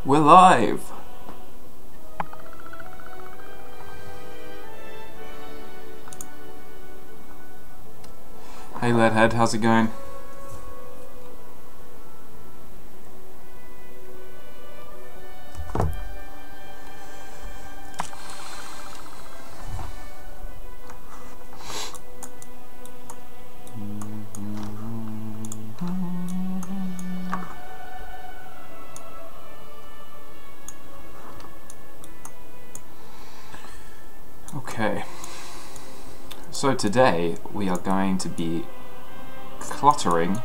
We're live! Hey Leadhead, how's it going? Okay, so today we are going to be cluttering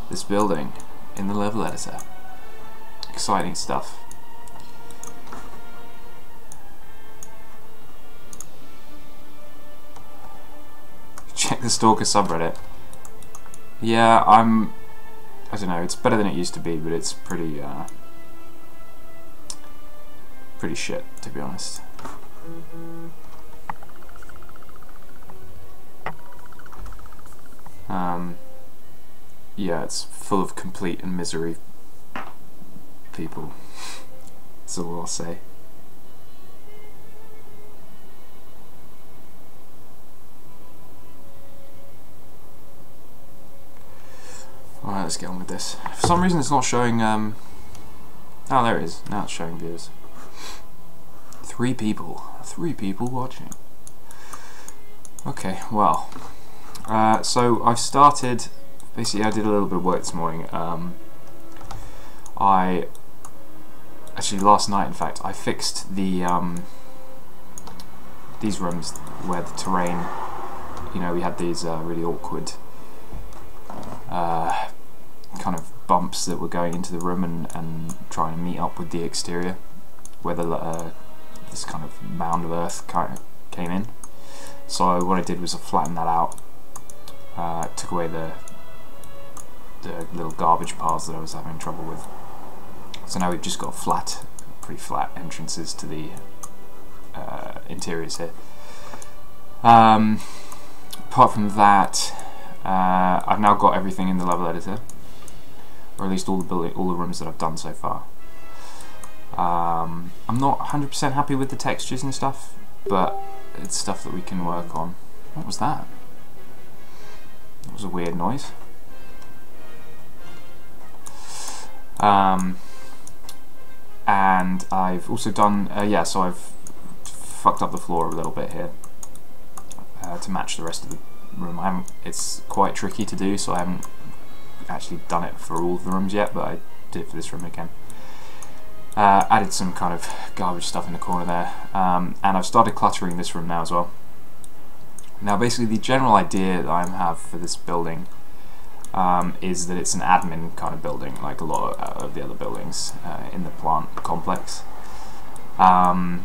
this building in the level editor. Exciting stuff. Check the Stalker subreddit. Yeah, I don't know, it's better than it used to be, but it's pretty shit, to be honest. Yeah, it's full of complete and misery people. That's all I'll say. Alright, let's get on with this. For some reason it's not showing, oh, there it is. Now it's showing viewers. 3 people. 3 people watching. Okay, well. So I've started, basically I did a little bit of work this morning. Actually last night in fact, I fixed the, these rooms where the terrain, you know, we had these really awkward kind of bumps that were going into the room and trying to meet up with the exterior, where the, this kind of mound of earth kind of came in. So what I did was I flattened that out. Took away the little garbage piles that I was having trouble with. So now we've just got pretty flat entrances to the interiors here. Apart from that, I've now got everything in the level editor, or at least all the rooms that I've done so far. I'm not 100% happy with the textures and stuff, but it's stuff that we can work on. What was that? That was a weird noise. And I've also done, yeah, so I've fucked up the floor a little bit here to match the rest of the room. It's quite tricky to do, so I haven't actually done it for all of the rooms yet, but I did it for this room again. Added some kind of garbage stuff in the corner there, and I've started cluttering this room now as well. Now basically the general idea that I have for this building is that it's an admin kind of building, like a lot of the other buildings in the plant complex. In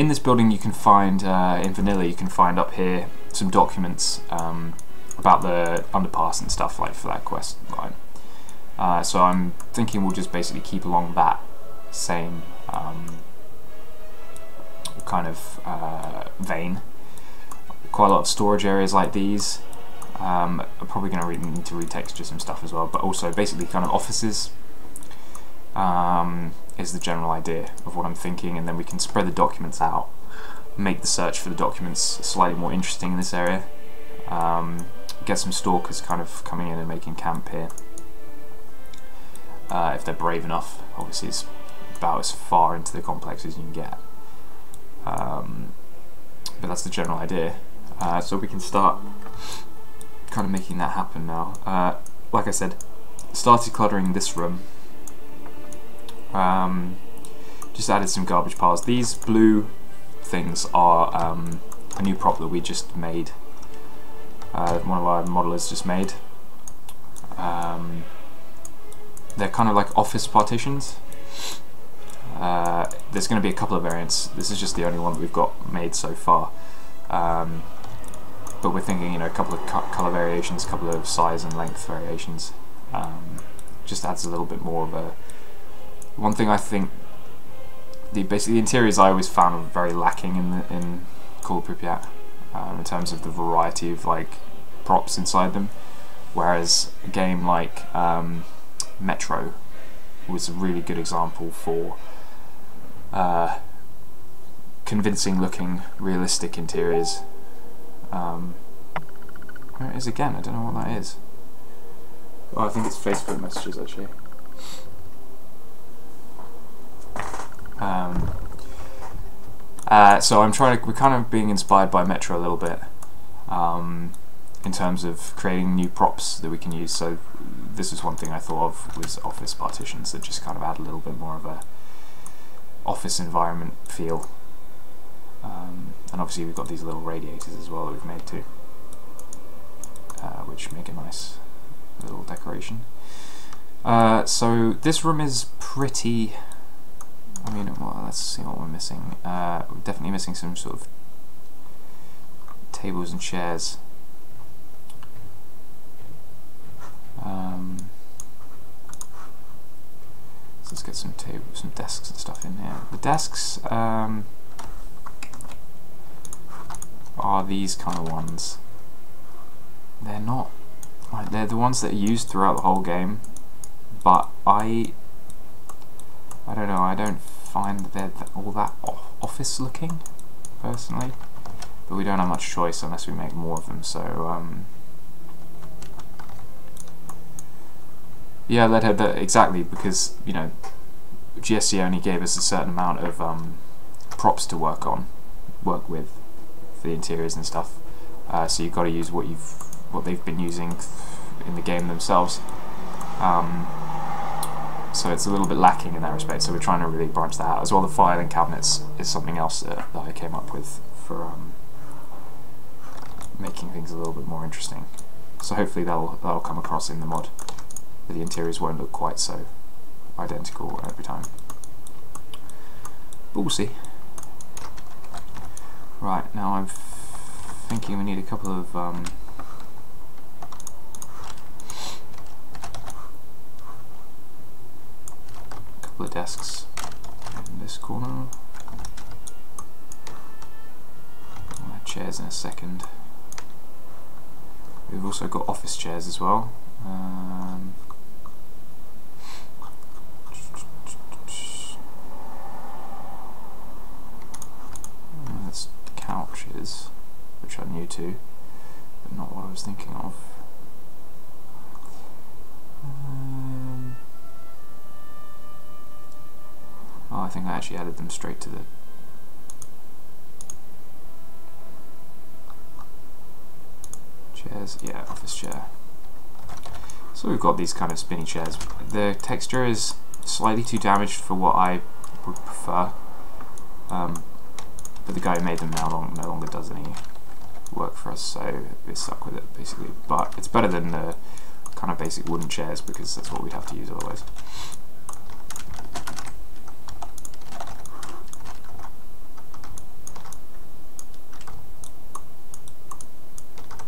this building you can find, in vanilla you can find up here some documents about the underpass and stuff, like for that quest line. So I'm thinking we'll just basically keep along that same kind of vein. Quite a lot of storage areas like these. I'm probably going to need to retexture some stuff as well, but also basically kind of offices is the general idea of what I'm thinking, and then we can spread the documents out, make the search for the documents slightly more interesting in this area, get some stalkers kind of coming in and making camp here. If they're brave enough. Obviously it's about as far into the complex as you can get. But that's the general idea. So we can start kind of making that happen now. Like I said, started cluttering this room. Just added some garbage piles. These blue things are a new prop that we just made. One of our modelers just made. They're kind of like office partitions. There's going to be a couple of variants. This is just the only one that we've got made so far. But we're thinking, you know, a couple of colour variations, a couple of size and length variations. Just adds a little bit more of a... One thing I think, basically the interiors I always found very lacking in Call of Pripyat, in terms of the variety of like props inside them. Whereas a game like Metro was a really good example for convincing looking, realistic interiors. Where it is again, I don't know what that is. Oh, I think it's Facebook messages actually. So we're kind of being inspired by Metro a little bit in terms of creating new props that we can use. So this is one thing I thought of, was office partitions that just kind of add a little bit more of a office environment feel. And obviously we've got these little radiators as well that we've made too, which make a nice little decoration. So this room is pretty, I mean, well, let's see what we're missing. We're definitely missing some sort of tables and chairs. So let's get some tables, some desks and stuff in here. The desks are these kind of ones. They're not, like, they're the ones that are used throughout the whole game, but I don't know, I don't find that they're all that office looking, personally. But we don't have much choice unless we make more of them, so yeah, exactly, because, you know, GSC only gave us a certain amount of props to work with for the interiors and stuff. So you've got to use what they've been using in the game themselves. So it's a little bit lacking in that respect. So we're trying to really branch that out as well. The filing cabinets is something else that I came up with for making things a little bit more interesting. So hopefully that'll come across in the mod. But the interiors won't look quite so identical every time. But we'll see. Right, now I'm thinking we need a couple of desks in this corner. I'll add chairs in a second. We've also got office chairs as well. That's couches, which I'm new to, but not what I was thinking of. Oh, I think I actually added them straight to the chairs. Yeah, office chair. So we've got these kind of spinny chairs. The texture is slightly too damaged for what I would prefer, but the guy who made them no longer does any work for us, so we're stuck with it basically. But it's better than the kind of basic wooden chairs, because that's what we'd have to use otherwise.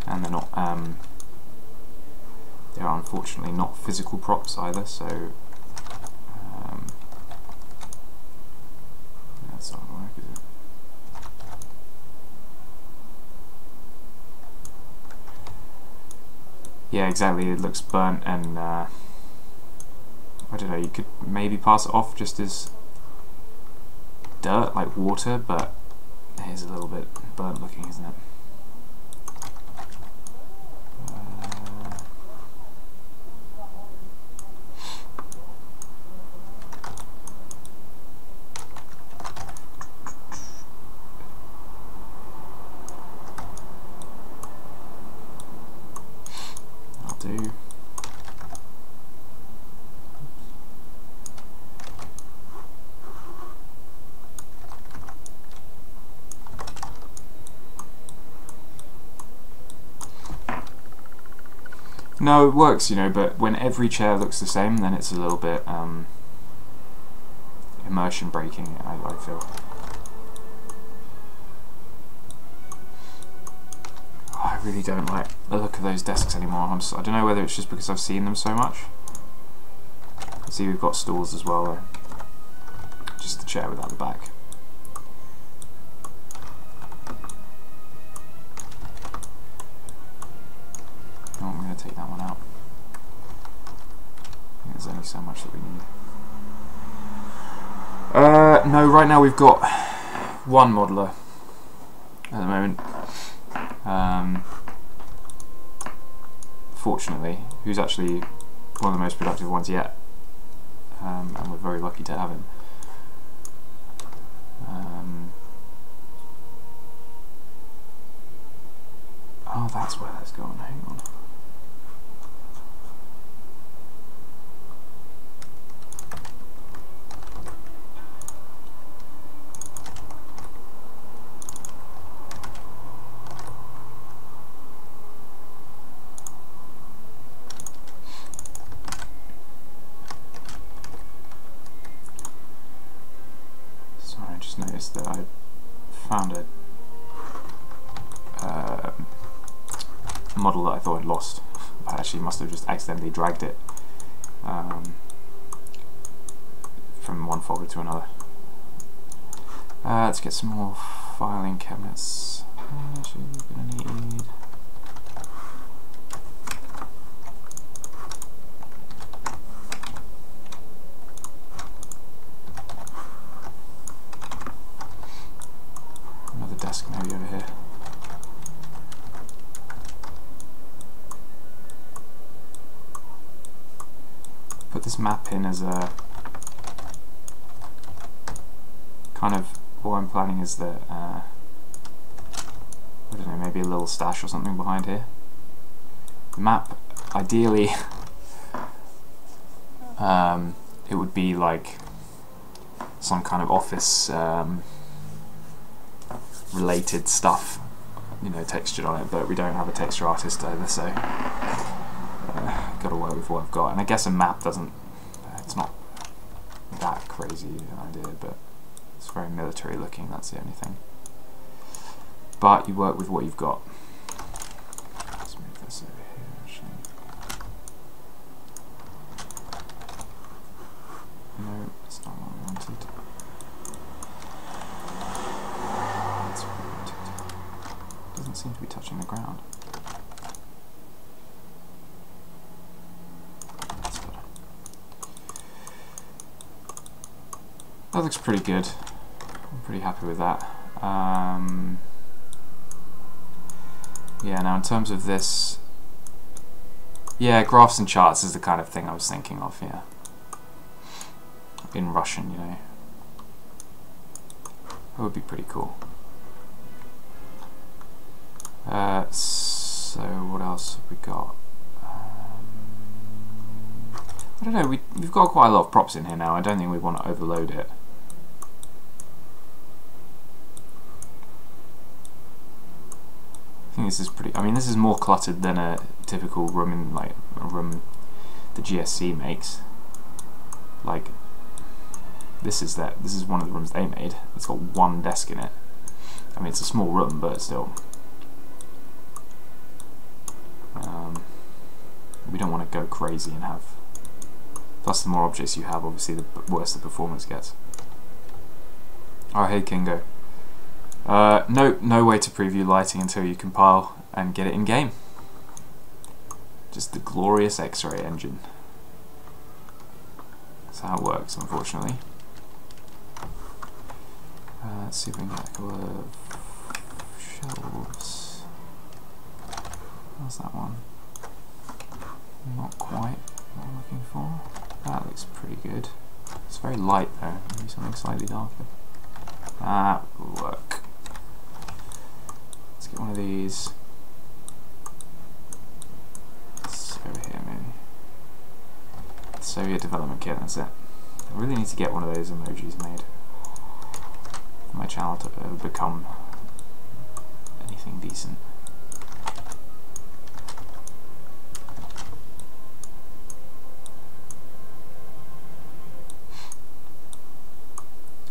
And they're not, they are unfortunately not physical props either, so that's not gonna work, is it? Yeah, exactly, it looks burnt, and I don't know, you could maybe pass it off just as dirt, like water, but it is a little bit burnt looking, isn't it? No, it works, you know, but when every chair looks the same, then it's a little bit immersion breaking, I feel. I really don't like the look of those desks anymore. I don't know whether it's just because I've seen them so much. See, we've got stools as well, just the chair without the back. Oh, I'm going to take that one out. No, right now we've got one modeler at the moment. Fortunately, who's actually one of the most productive ones yet, and we're very lucky to have him. Oh, that's where that's going. Hang on. Sorry, I just noticed that I found a model that I thought I'd lost. I actually must have just accidentally dragged it from one folder to another. Let's get some more filing cabinets. Actually, we're going to need... another desk maybe over here. Put this map in as a kind of, what I'm planning is that I don't know, maybe a little stash or something behind here. The map, ideally it would be like some kind of office related stuff, you know, textured on it, but we don't have a texture artist either, so got to work with what I've got. And I guess a map doesn't, it's not that crazy an idea, but it's very military looking, that's the only thing. But you work with what you've got. Let's move this over here actually. No, that's not what I wanted. That's what I wanted. It doesn't seem to be touching the ground. That looks pretty good. I'm pretty happy with that. Yeah, now in terms of this, yeah, graphs and charts is the kind of thing I was thinking of, yeah. In Russian, you know. That would be pretty cool. So what else have we got? I don't know, we've got quite a lot of props in here now. I don't think we want to overload it. I think this is pretty, I mean, this is more cluttered than a typical room in, like, a room the GSC makes. Like, this is one of the rooms they made. It's got one desk in it. I mean, it's a small room, but still. We don't want to go crazy and have... Plus, the more objects you have, obviously, the worse the performance gets. Oh, hey, Kingo. No way to preview lighting until you compile and get it in game. Just the glorious X-ray engine. That's how it works, unfortunately. Let's see if we can get a couple of shelves. How's that one? Not quite what I'm looking for. That looks pretty good. It's very light though. Maybe something slightly darker. That will work. Let's get one of these. Let's go over here maybe. Soviet development kit, that's it. I really need to get one of those emojis made for my channel to become anything decent.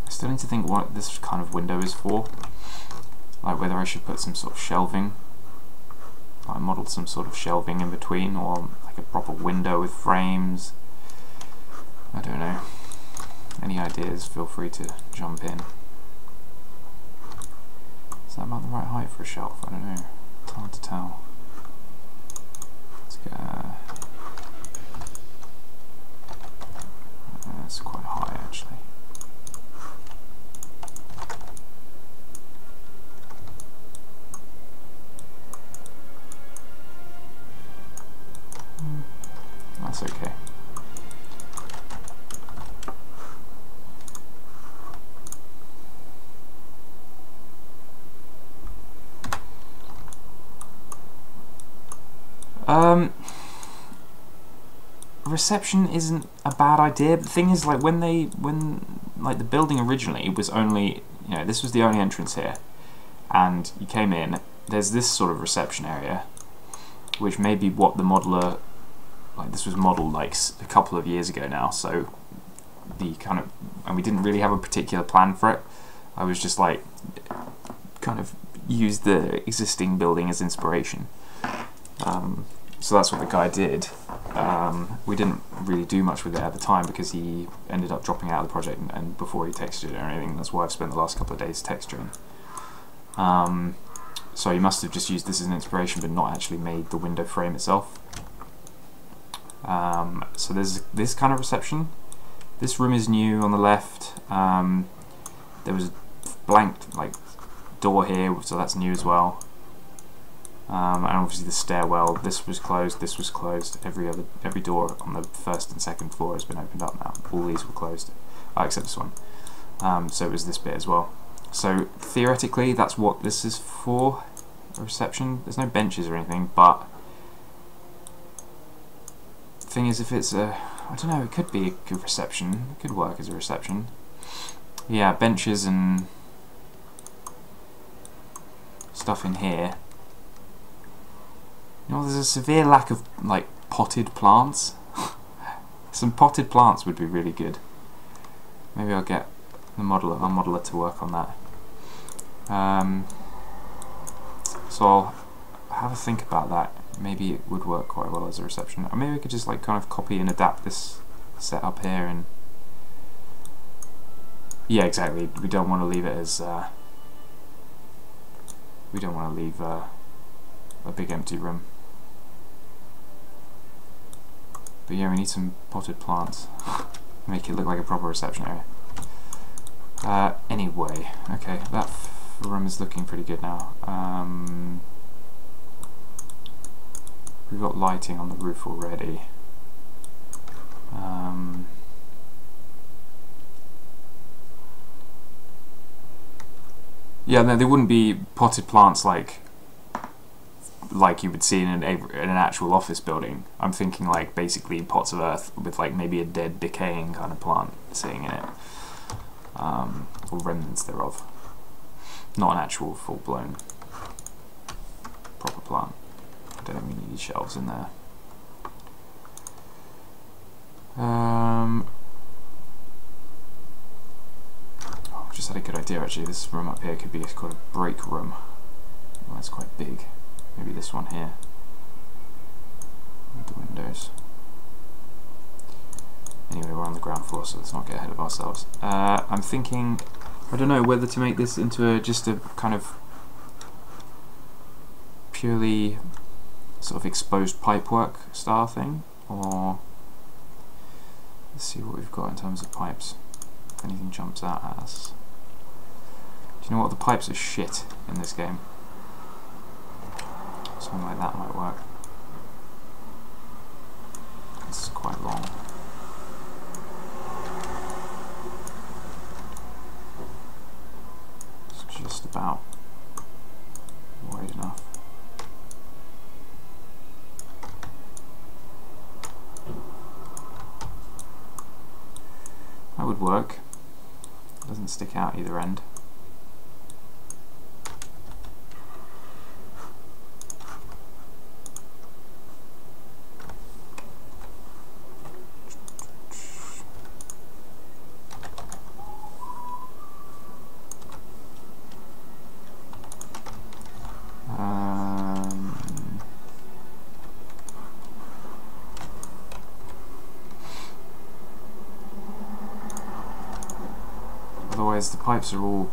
I still need to think what this kind of window is for. Like whether I should put some sort of shelving. I modelled some sort of shelving in between, or like a proper window with frames. I don't know. Any ideas, feel free to jump in. Is that about the right height for a shelf? I don't know. It's hard to tell. Let's get that's quite high actually. That's okay. Reception isn't a bad idea, but the thing is, like, when like the building originally was only, you know, this was the only entrance here, and you came in, there's this sort of reception area, which may be what the modeler, like, this was modelled like a couple of years ago now, so the kind of, and we didn't really have a particular plan for it. I was just like, kind of used the existing building as inspiration. So that's what the guy did. We didn't really do much with it at the time because he ended up dropping out of the project and before he textured it or anything. That's why I've spent the last couple of days texturing. So he must have just used this as an inspiration but not actually made the window frame itself. So there's this kind of reception. This room is new on the left. There was a blank like door here, so that's new as well. And obviously the stairwell, this was closed, this was closed, every door on the first and second floor has been opened up now. All these were closed, except this one. So it was this bit as well. So theoretically that's what this is for, a reception. There's no benches or anything, but the thing is, if it's a, I don't know, it could be a good reception, it could work as a reception. Yeah, benches and stuff in here. You know, there's a severe lack of, like, potted plants. Some potted plants would be really good. Maybe I'll get the modeler to work on that. So I'll have a think about that. Maybe it would work quite well as a reception. Or maybe we could just, like, kind of copy and adapt this setup here and... Yeah, exactly. We don't want to leave it as... we don't want to leave a big empty room. But yeah, we need some potted plants. Make it look like a proper reception area. Anyway, okay, that room is looking pretty good now. We've got lighting on the roof already. Yeah, no, there wouldn't be potted plants like you would see in an actual office building. I'm thinking like basically pots of earth with like maybe a dead, decaying kind of plant sitting in it, or remnants thereof. Not an actual full-blown proper plant. I don't think we need shelves in there. I just had a good idea actually. This room up here could be called a break room. Well, that's quite big. Maybe this one here with the windows. Anyway, we're on the ground floor, so let's not get ahead of ourselves. I'm thinking, I don't know whether to make this into just a kind of purely sort of exposed pipework style thing, or let's see what we've got in terms of pipes. If anything jumps out at us. Do you know what? The pipes are shit in this game. Something like that might work. This is quite long. It's just about wide enough. That would work. It doesn't stick out either end. Otherwise the pipes are all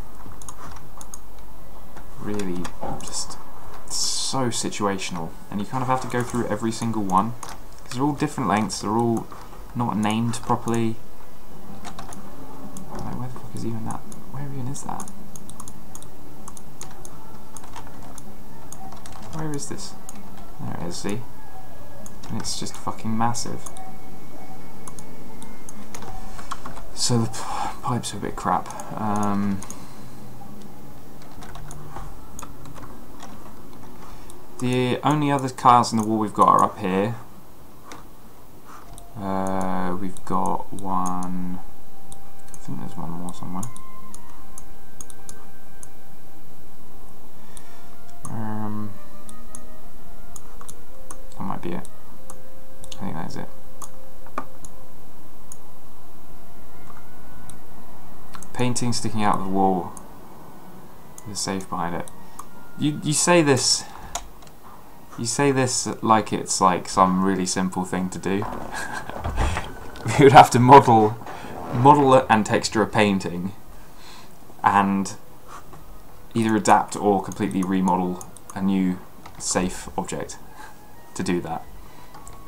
really just so situational, and you kind of have to go through every single one because they're all different lengths, they're all not named properly. Like, where the fuck is even that? Where even is that? Where is this? There it is, see? And it's just fucking massive. So the pipes are a bit crap. The only other tiles in the wall we've got are up here. We've got one. I think there's one more somewhere. That might be it. I think that is it. Painting sticking out of the wall. There's a safe behind it. You say this. You say this like it's like some really simple thing to do. We would have to model and texture a painting, and either adapt or completely remodel a new safe object to do that.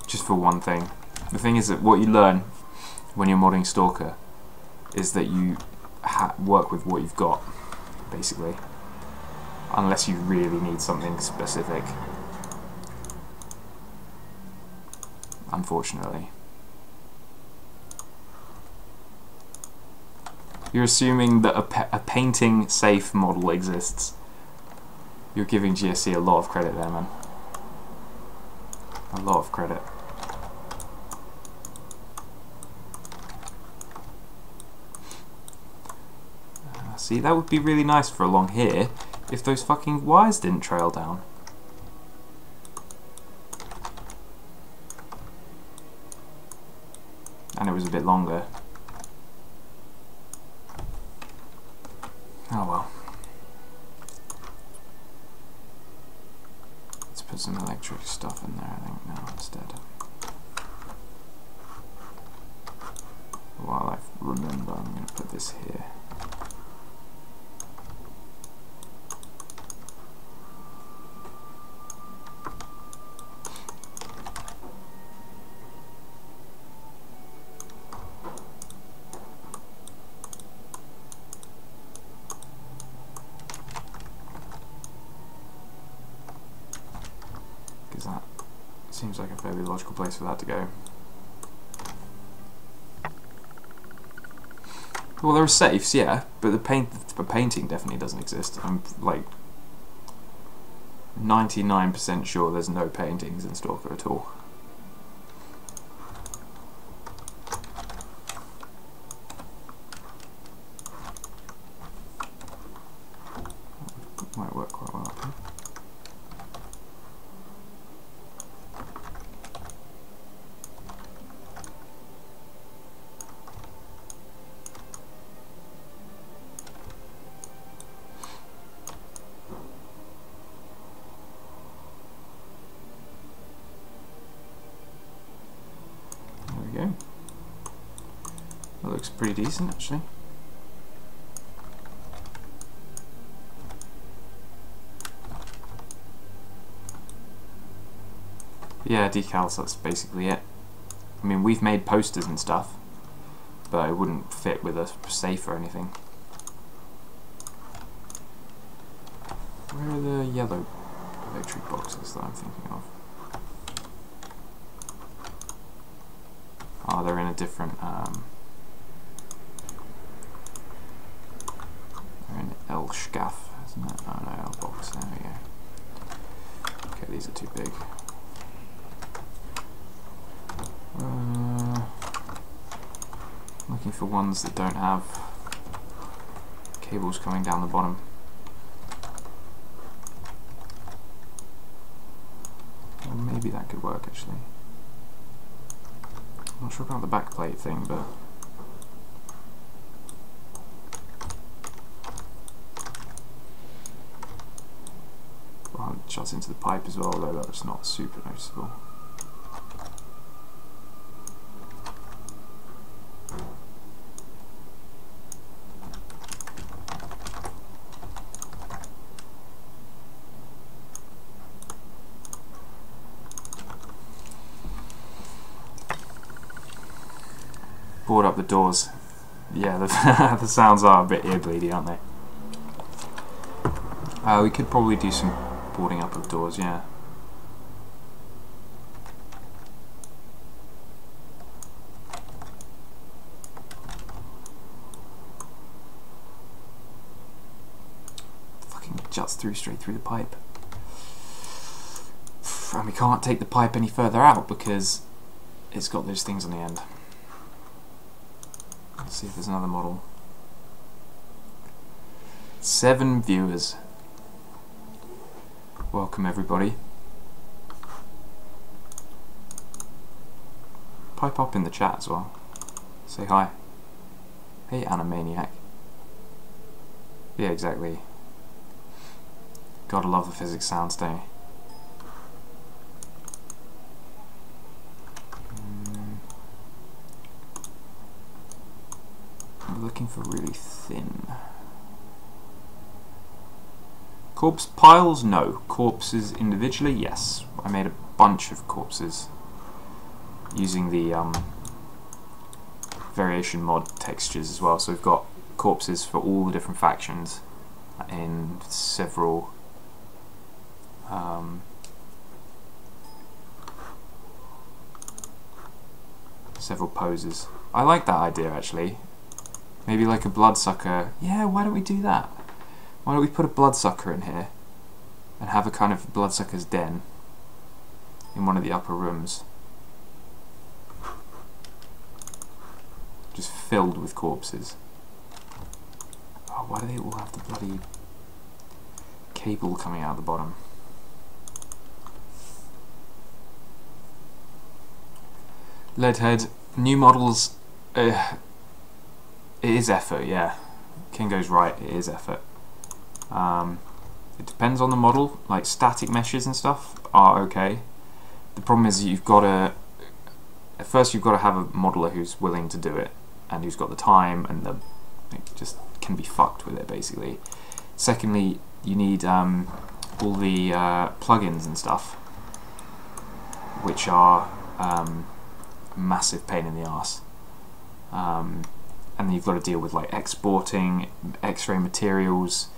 Just for one thing. The thing is that what you learn when you're modding Stalker is that you work with what you've got, basically, unless you really need something specific. Unfortunately. You're assuming that a painting safe model exists. You're giving GSC a lot of credit there, man. A lot of credit. See, that would be really nice for along here if those fucking wires didn't trail down. And it was a bit longer. Oh well. Let's put some electric stuff in there, I think, now instead. While I remember, I'm going to put this here. That seems like a fairly logical place for that to go. Well, there are safes, yeah, but the painting definitely doesn't exist. I'm like 99% sure there's no paintings in Stalker at all. Might work quite well up here. That looks pretty decent, actually. Yeah, decals, that's basically it. I mean, we've made posters and stuff, but it wouldn't fit with a safe or anything. Where are the yellow electric boxes that I'm thinking of? Oh, they're in a different, they're in L scaff, isn't it? Oh no, L box, there we go. Okay, these are too big. Looking for ones that don't have cables coming down the bottom. Well, maybe that could work actually. I'm not sure about the back plate thing, but well, it shuts into the pipe as well, although that's not super noticeable. Board up the doors. Yeah, the sounds are a bit ear-bleedy, aren't they? We could probably do some boarding up of doors, yeah. juts through straight through the pipe. And we can't take the pipe any further out because it's got those things on the end. Let's see if there's another model. 7 viewers. Welcome everybody. Pipe up in the chat as well. Say hi. Hey Animaniac. Yeah, exactly. Gotta love the physics sounds, don't you? I'm looking for really thin. Corpse piles? No. Corpses individually? Yes. I made a bunch of corpses using the variation mod textures as well. So we've got corpses for all the different factions in several several poses. I like that idea actually. Maybe like a bloodsucker. Yeah, why don't we do that? Why don't we put a bloodsucker in here and have a kind of bloodsucker's den in one of the upper rooms, just filled with corpses. Oh, why do they all have the bloody cable coming out the bottom? Leadhead, new models, it is effort, yeah. Kingo's right, it is effort. It depends on the model, like static meshes and stuff are okay. The problem is you've got to, at first you've got to have a modeler who's willing to do it and who's got the time and it just can be fucked with it basically. Secondly, you need all the plugins and stuff, which are a massive pain in the arse. And then you've got to deal with like exporting, X-ray materials,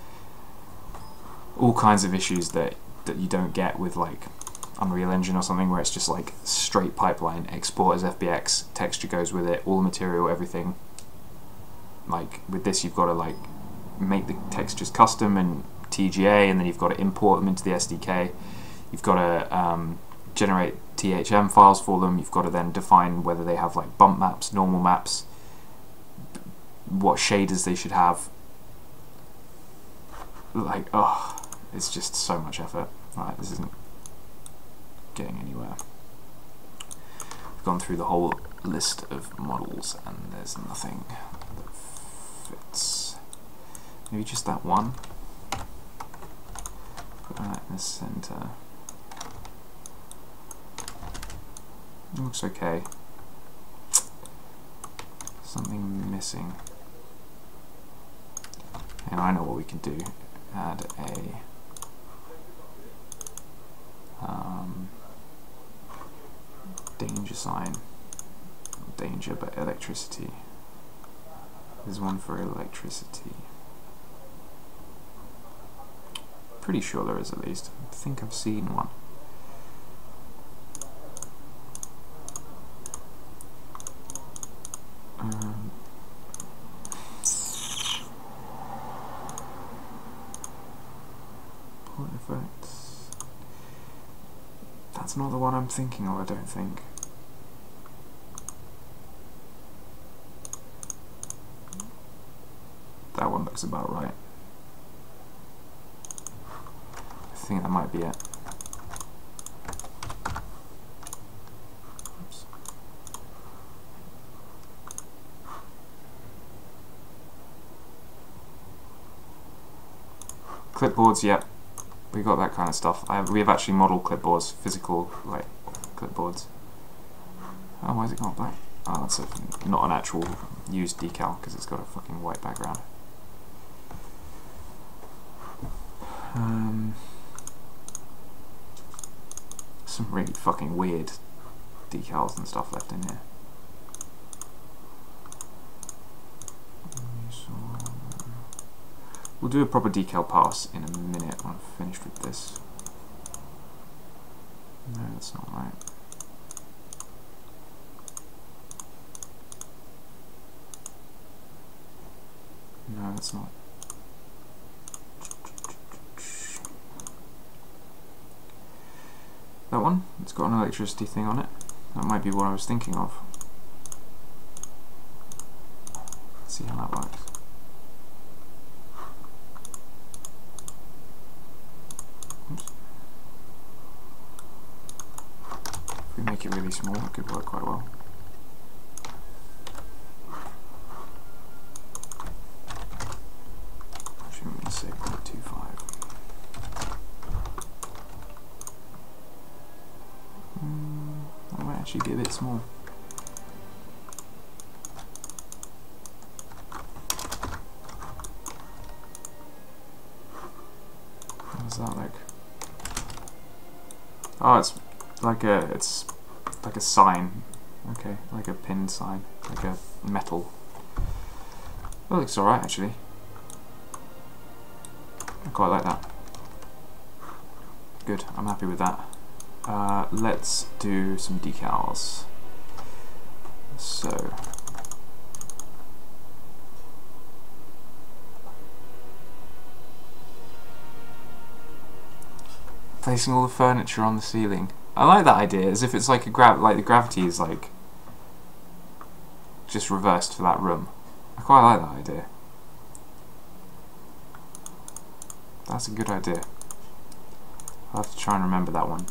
all kinds of issues that you don't get with like Unreal Engine or something, where it's just like straight pipeline, export as FBX, texture goes with it, all the material, everything. Like with this you've got to like make the textures custom and TGA, and then you've got to import them into the SDK. You've got to generate THM files for them. You've got to then define whether they have like bump maps, normal maps, what shaders they should have. Like, oh, it's just so much effort. Right, this isn't getting anywhere. We've gone through the whole list of models and there's nothing that fits. Maybe just that one. Put that in the center. It looks okay. Something missing. And I know what we can do. Add a danger sign. Not danger, but electricity. There's one for electricity. Pretty sure there is, at least. I think I've seen one. Point effects. That's not the one I'm thinking of, I don't think. That one looks about right. I think that might be it. Oops. Clipboards, yep. We got that kind of stuff. We have actually modelled clipboards, physical like clipboards. Oh, why is it not black? Oh, that's not an actual used decal because it's got a fucking white background. Some really fucking weird decals and stuff left in here. We'll do a proper decal pass in a minute when I've finished with this. No, that's not right. No, that's not. That one? It's got an electricity thing on it. That might be what I was thinking of. Let's see how that works. Oops. If we make it really small, it could work quite well. Actually, I'm going to say 0.25. That might actually be a bit small. What does that look? Oh, it's like a sign. Okay, like a pin sign, like a metal. That looks alright actually. I quite like that. Good, I'm happy with that. Let's do some decals. So, placing all the furniture on the ceiling. I like that idea, as if it's like like the gravity is like just reversed for that room. I quite like that idea. That's a good idea. I'll have to try and remember that one.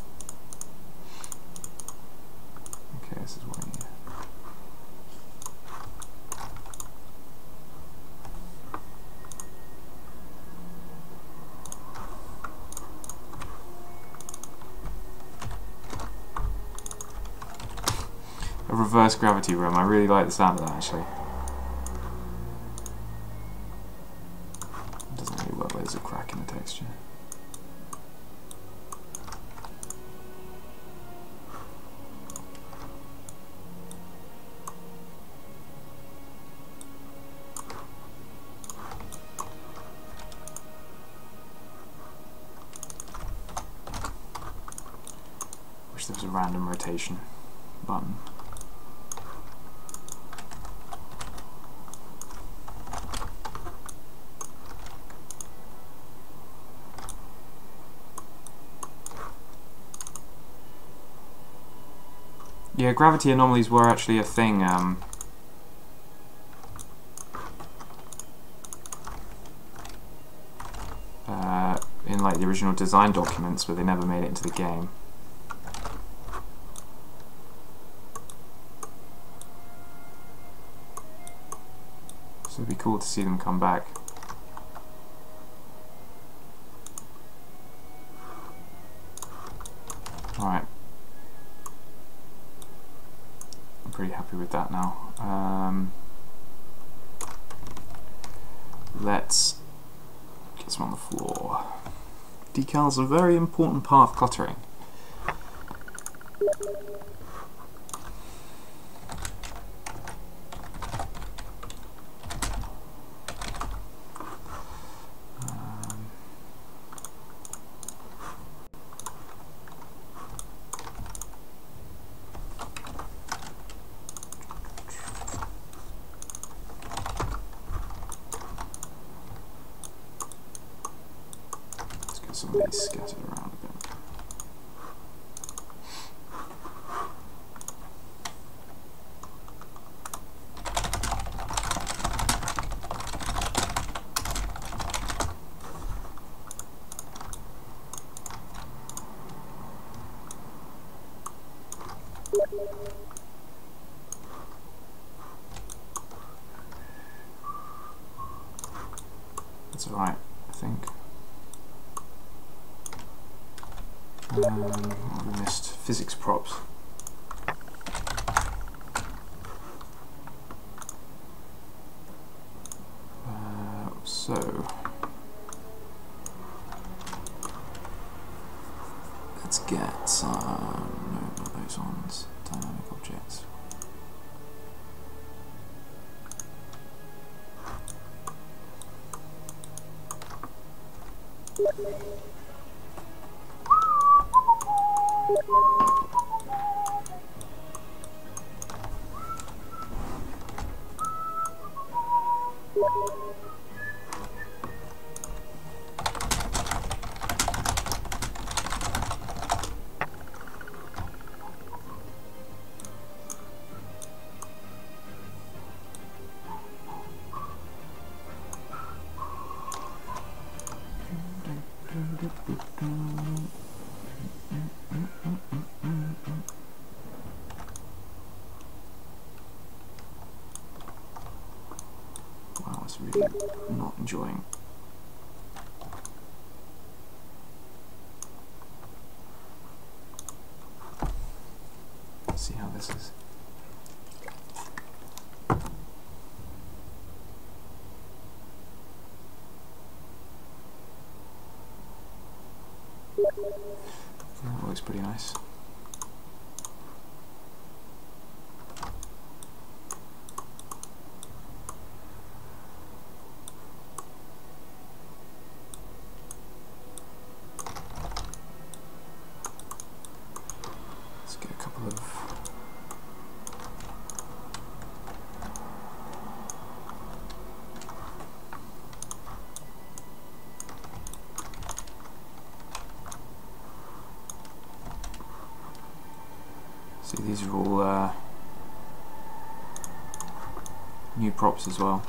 Okay, this is what I need. A reverse gravity room. I really like the sound of that actually. It doesn't really work where there's a crack in the texture. Wish there was a random rotation button. Yeah, gravity anomalies were actually a thing in like the original design documents, but they never made it into the game. So it'd be cool to see them come back. Alright. I'm pretty happy with that now. Let's get some on the floor. Decals are a very important part of cluttering. Some of these scattered around a bit. That's alright, I think. We missed physics props. So let's get some, no, not those ones, dynamic objects. Wow, I was really not enjoying. Let's see how this is. That looks pretty nice. Let's get a couple of see, these are all new props as well.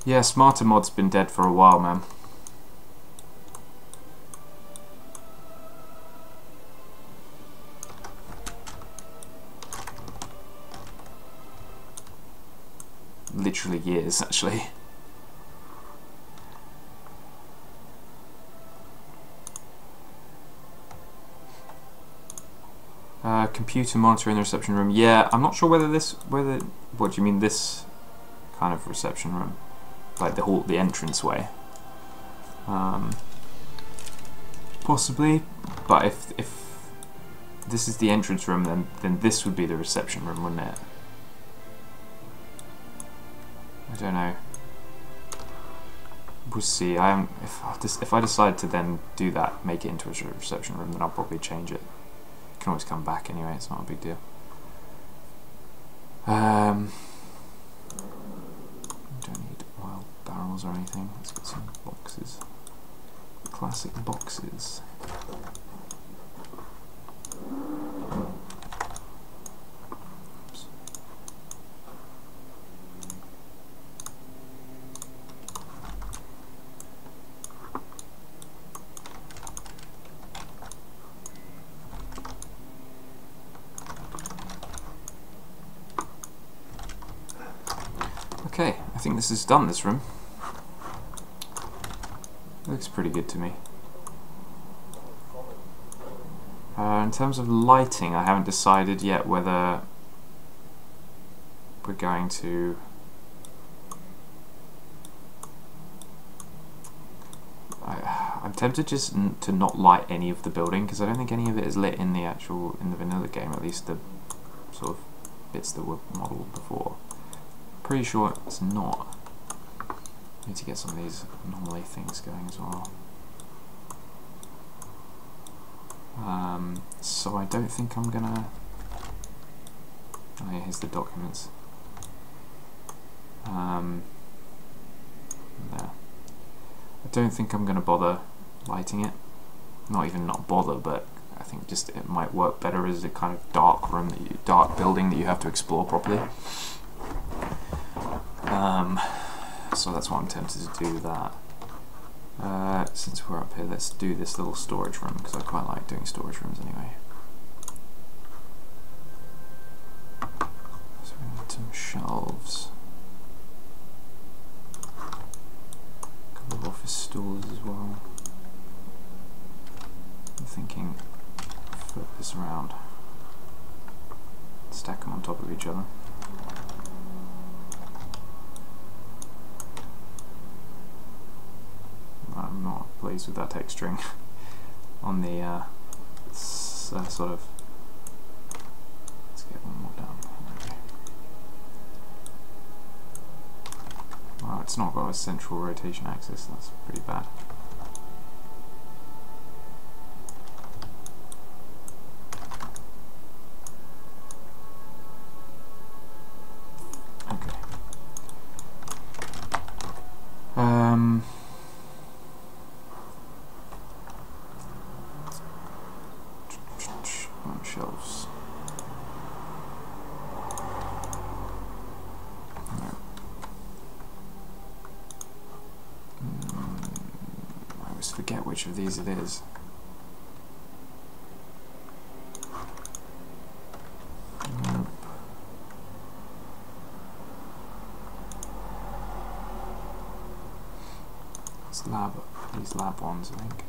Yeah, Smarter Mod's been dead for a while, man. Literally years, actually. Computer monitor in the reception room. Yeah, I'm not sure whether what do you mean, this kind of reception room? Like the hall, the entranceway. Possibly, but if this is the entrance room, then this would be the reception room, wouldn't it? I don't know. We'll see. If I decide to then do that, make it into a reception room, then I'll probably change it. Can always come back anyway. It's not a big deal. Don't need wild barrels or anything. Let's get some boxes. Classic boxes. Oops. Okay, I think this is done, this room. Looks pretty good to me. In terms of lighting, I haven't decided yet whether we're going to... I'm tempted just to not light any of the building, because I don't think any of it is lit in the vanilla game, at least the sort of bits that were modelled before. Pretty sure it's not. Need to get some of these anomaly things going as well. So I don't think I'm gonna... Oh yeah, here's the documents. There. I don't think I'm gonna bother lighting it. Not even not bother, but I think just it might work better as a kind of dark room, dark building that you have to explore properly. So that's why I'm tempted to do that. Since we're up here, let's do this little storage room, because I quite like doing storage rooms anyway. So we need some shelves. A couple of office stools as well. I'm thinking, flip this around. Stack them on top of each other. I'm not pleased with that texturing on the sort of... Let's get one more down. Okay. Well, it's not got a central rotation axis, that's pretty bad. forget which of these it is. Nope. It's these lab ones, I think.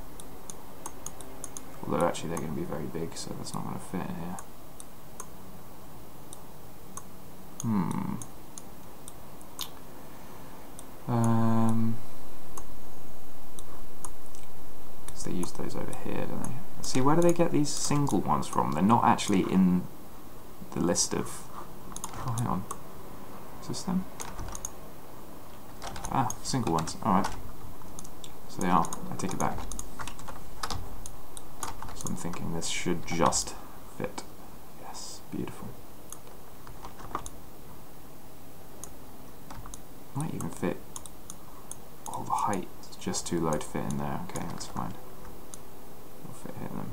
Although actually they're going to be very big, so that's not going to fit in here. Because they use those over here, don't they? See, where do they get these single ones from? They're not actually in the list of... Oh, hang on. Is this them? Ah, single ones. Alright. So they are. I take it back. So I'm thinking this should just fit. Yes, beautiful. Might even fit. Oh, the height is just too low to fit in there. Okay, that's fine. It'll fit here then.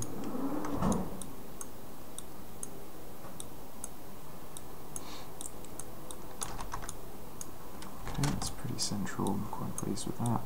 Okay, that's pretty central. I'm quite pleased with that.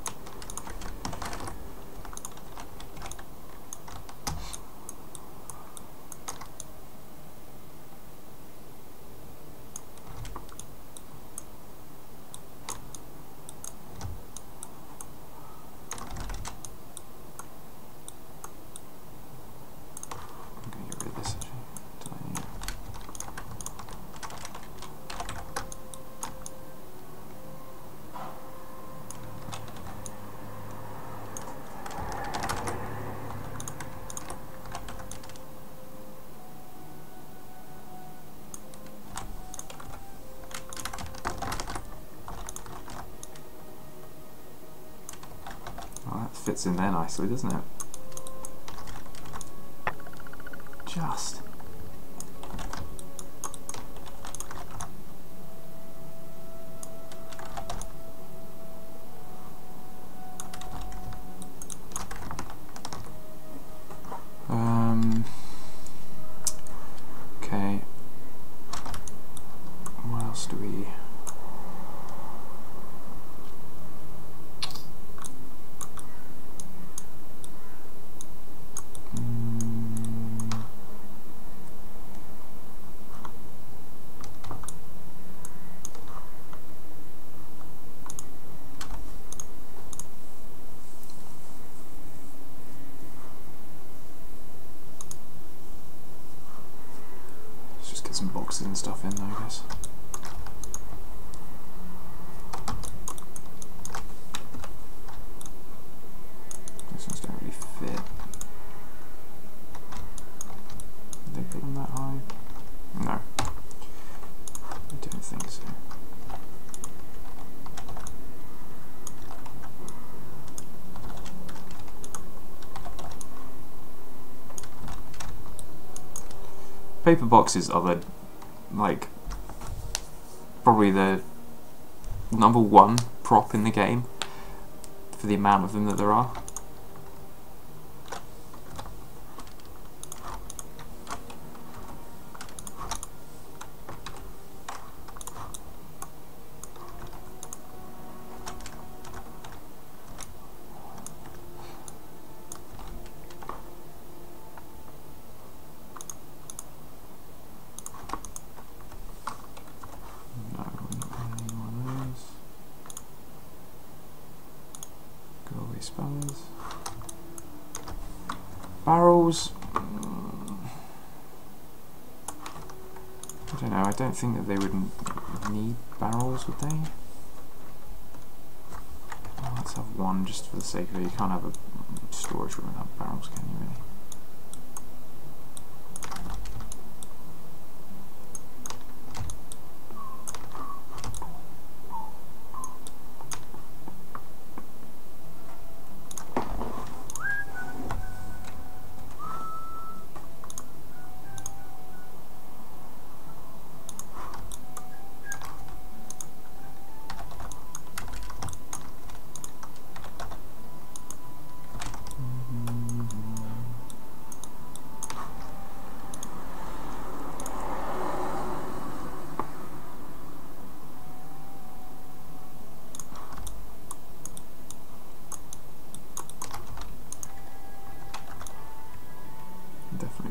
Fits in there nicely, doesn't it? Just. Okay. What else do we... some boxes and stuff in there, I guess. These ones don't really fit. Did they put them that high? No. I don't think so. Paper boxes are the, like, probably the #1 prop in the game for the amount of them that there are. Barrels, I don't know, I don't think that they would need barrels, would they? Oh, let's have one just for the sake of it. You can't have a storage room without barrels, can you really?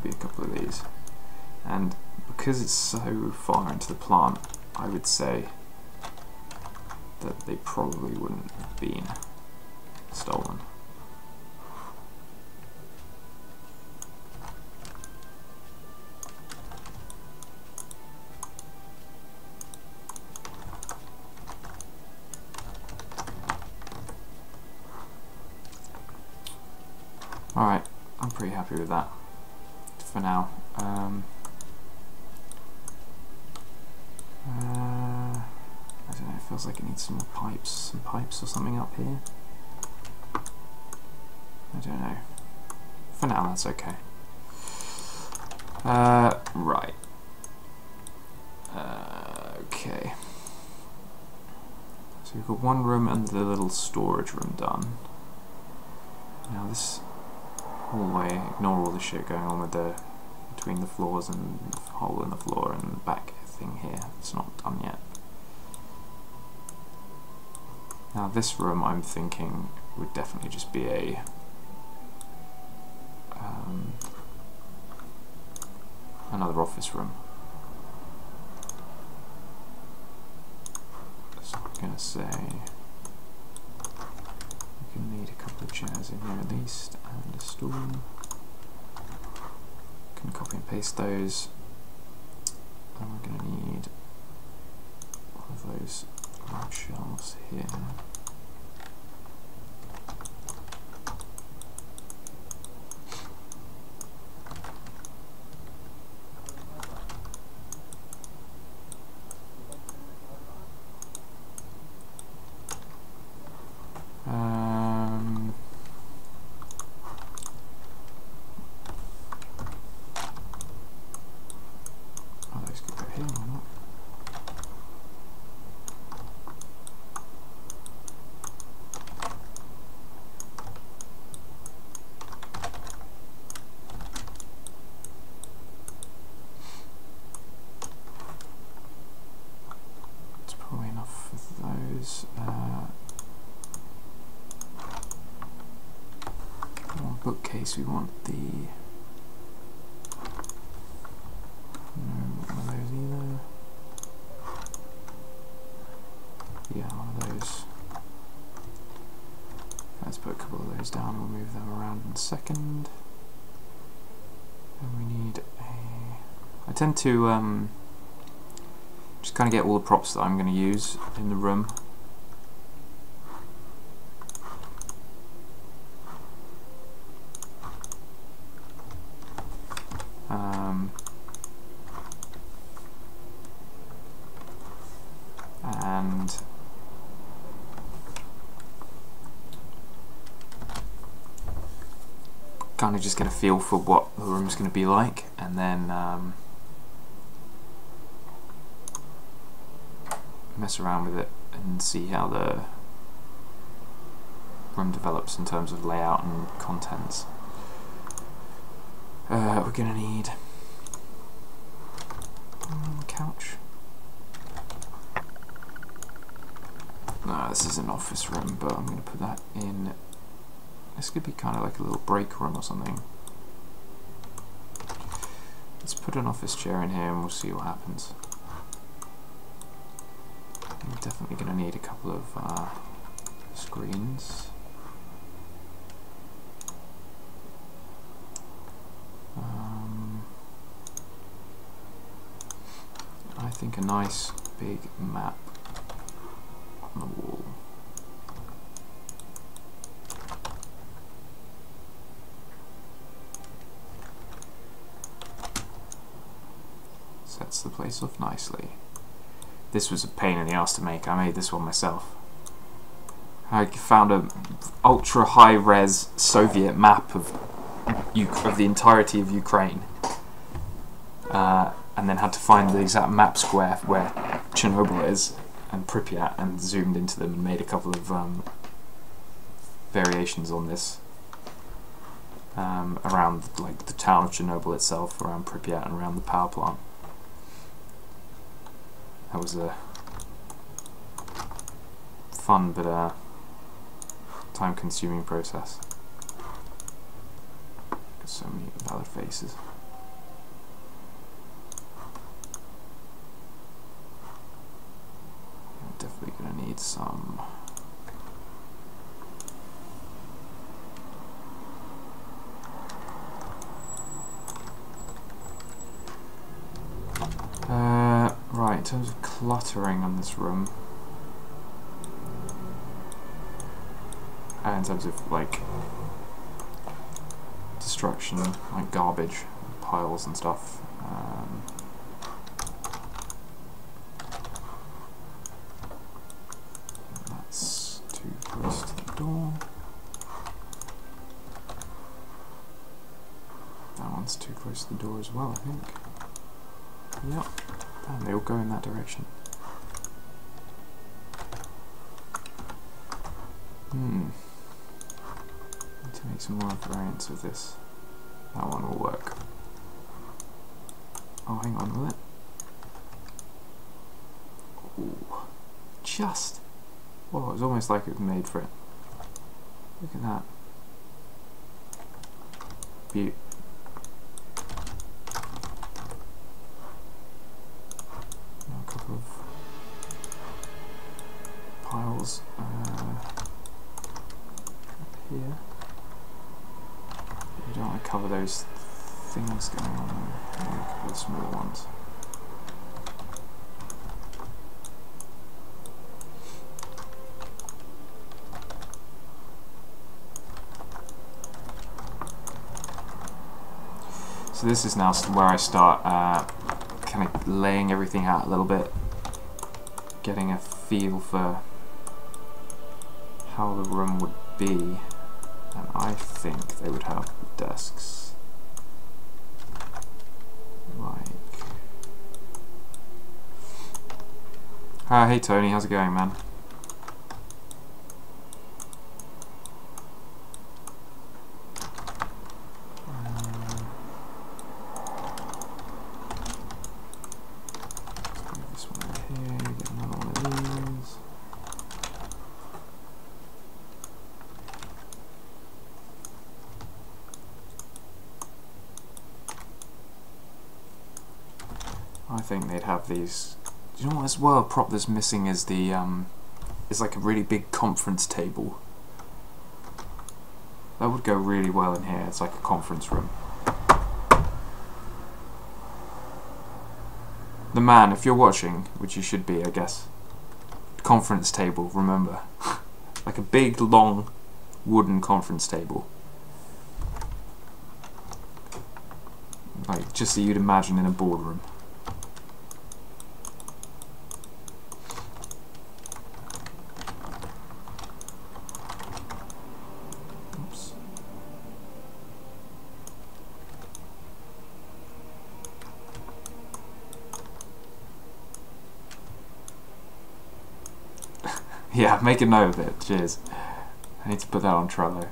maybe a couple of these. And because it's so far into the plant, I would say that they probably wouldn't have been stolen. Alright, I'm pretty happy with that for now. I don't know, it feels like it needs some pipes or something up here. I don't know. For now, that's okay. Right. Okay. So we've got one room and the little storage room done. Now this hallway, ignore all the shit going on with the between the floors and the hole in the floor and the back thing here. It's not done yet. Now this room, I'm thinking, would definitely just be a another office room. So I'm gonna say we can need a couple of chairs in here at least, and a stool. Can copy and paste those, and we're gonna need one of those large shelves here. Probably enough for those. One bookcase, we want the... no, one of those either. Yeah, one of those. Let's put a couple of those down, we'll move them around in a second. And we need a... I tend to just kind of get all the props that I'm going to use in the room. And kind of just get a feel for what the room's going to be like, and then mess around with it and see how the room develops in terms of layout and contents. We're going to need a couch. No, this is an office room, but I'm going to put that in. This could be kind of like a little break room or something. Let's put an office chair in here and we'll see what happens. I'm definitely going to need a couple of screens. I think a nice big map on the wall. Sets the place off nicely. This was a pain in the ass to make. I made this one myself. I found an ultra high-res Soviet map of the entirety of Ukraine, and then had to find the exact map square where Chernobyl is and Pripyat, and zoomed into them and made a couple of variations on this around like the town of Chernobyl itself, around Pripyat, and around the power plant. That was a fun but time-consuming process. Got so many valid faces. definitely going to need some. Right, in terms of cluttering on this room, in terms of like destruction, like garbage piles and stuff. That's too close to the door. That one's too close to the door as well, I think. Yep. Damn, they all go in that direction. Need to make some more variants of this. That one will work. Oh, hang on, will it? Ooh. Just. Whoa, it was almost like it was made for it. Look at that. Beaut. A couple of piles here. You don't want to cover those things going on there. A couple of small ones. So this is now where I start kind of laying everything out a little bit, getting a feel for how the room would be, and I think they would have desks like... hey Tony, how's it going, man? I think they'd have these. Do you know what as well? A prop that's missing is the is like a really big conference table. That would go really well in here. It's like a conference room. The man, if you're watching, which you should be, I guess. Conference table, remember. Like a big, long, wooden conference table. Like, just so you'd imagine in a boardroom. Oops. Yeah, make a note of it, cheers. I need to put that on Trello.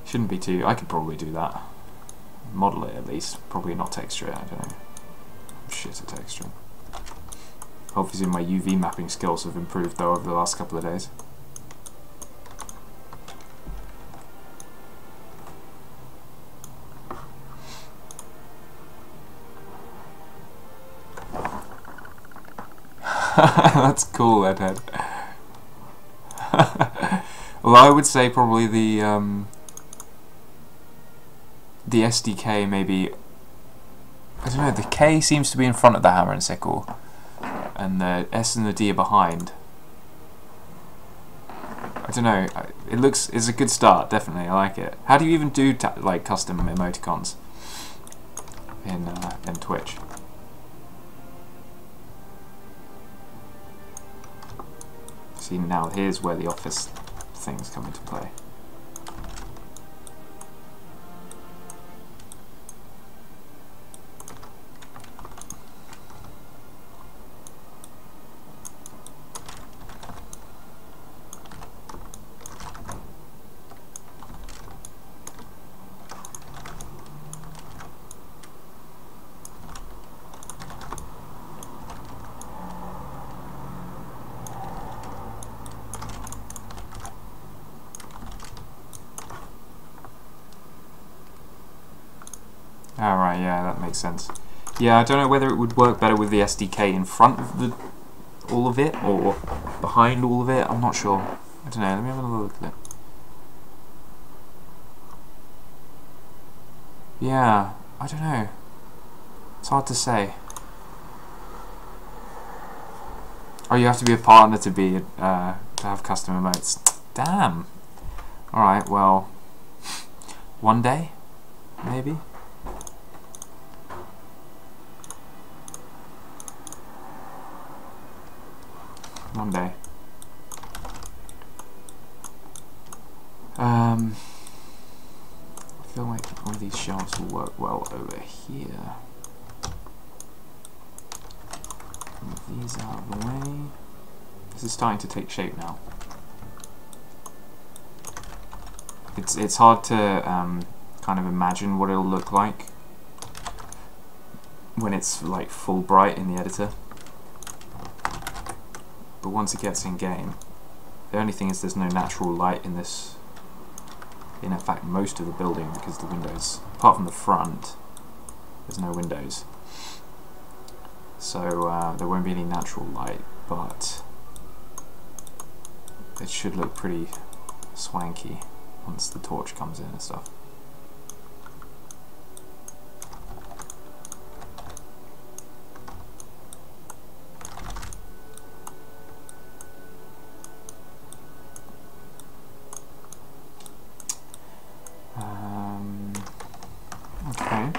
Shouldn't be too... I could probably do that. Model it at least, probably not texture it, I don't know. I'm shit at texturing. Obviously my UV mapping skills have improved though over the last couple of days. That's cool, Edhead. Well, I would say probably the SDK maybe, I don't know, the K seems to be in front of the hammer and sickle, and the S and the D are behind. I don't know, it's a good start, definitely, I like it. How do you even do like custom emoticons in Twitch? See, now here's where the office things come into play. Alright, yeah, that makes sense. Yeah, I don't know whether it would work better with the SDK in front of the all of it or behind all of it. I'm not sure. I don't know. Let me have another look at it. Yeah, I don't know. It's hard to say. Oh, you have to be a partner to be to have custom emotes. Damn. All right. Well, one day, maybe. One day. I feel like one of these shelves will work well over here. Move these out of the way. This is starting to take shape now. It's hard to kind of imagine what it'll look like when it's like full bright in the editor. But once it gets in game, the only thing is there's no natural light in this. In fact, most of the building, because the windows, apart from the front, there's no windows. So there won't be any natural light, but it should look pretty swanky once the torch comes in and stuff. Okay.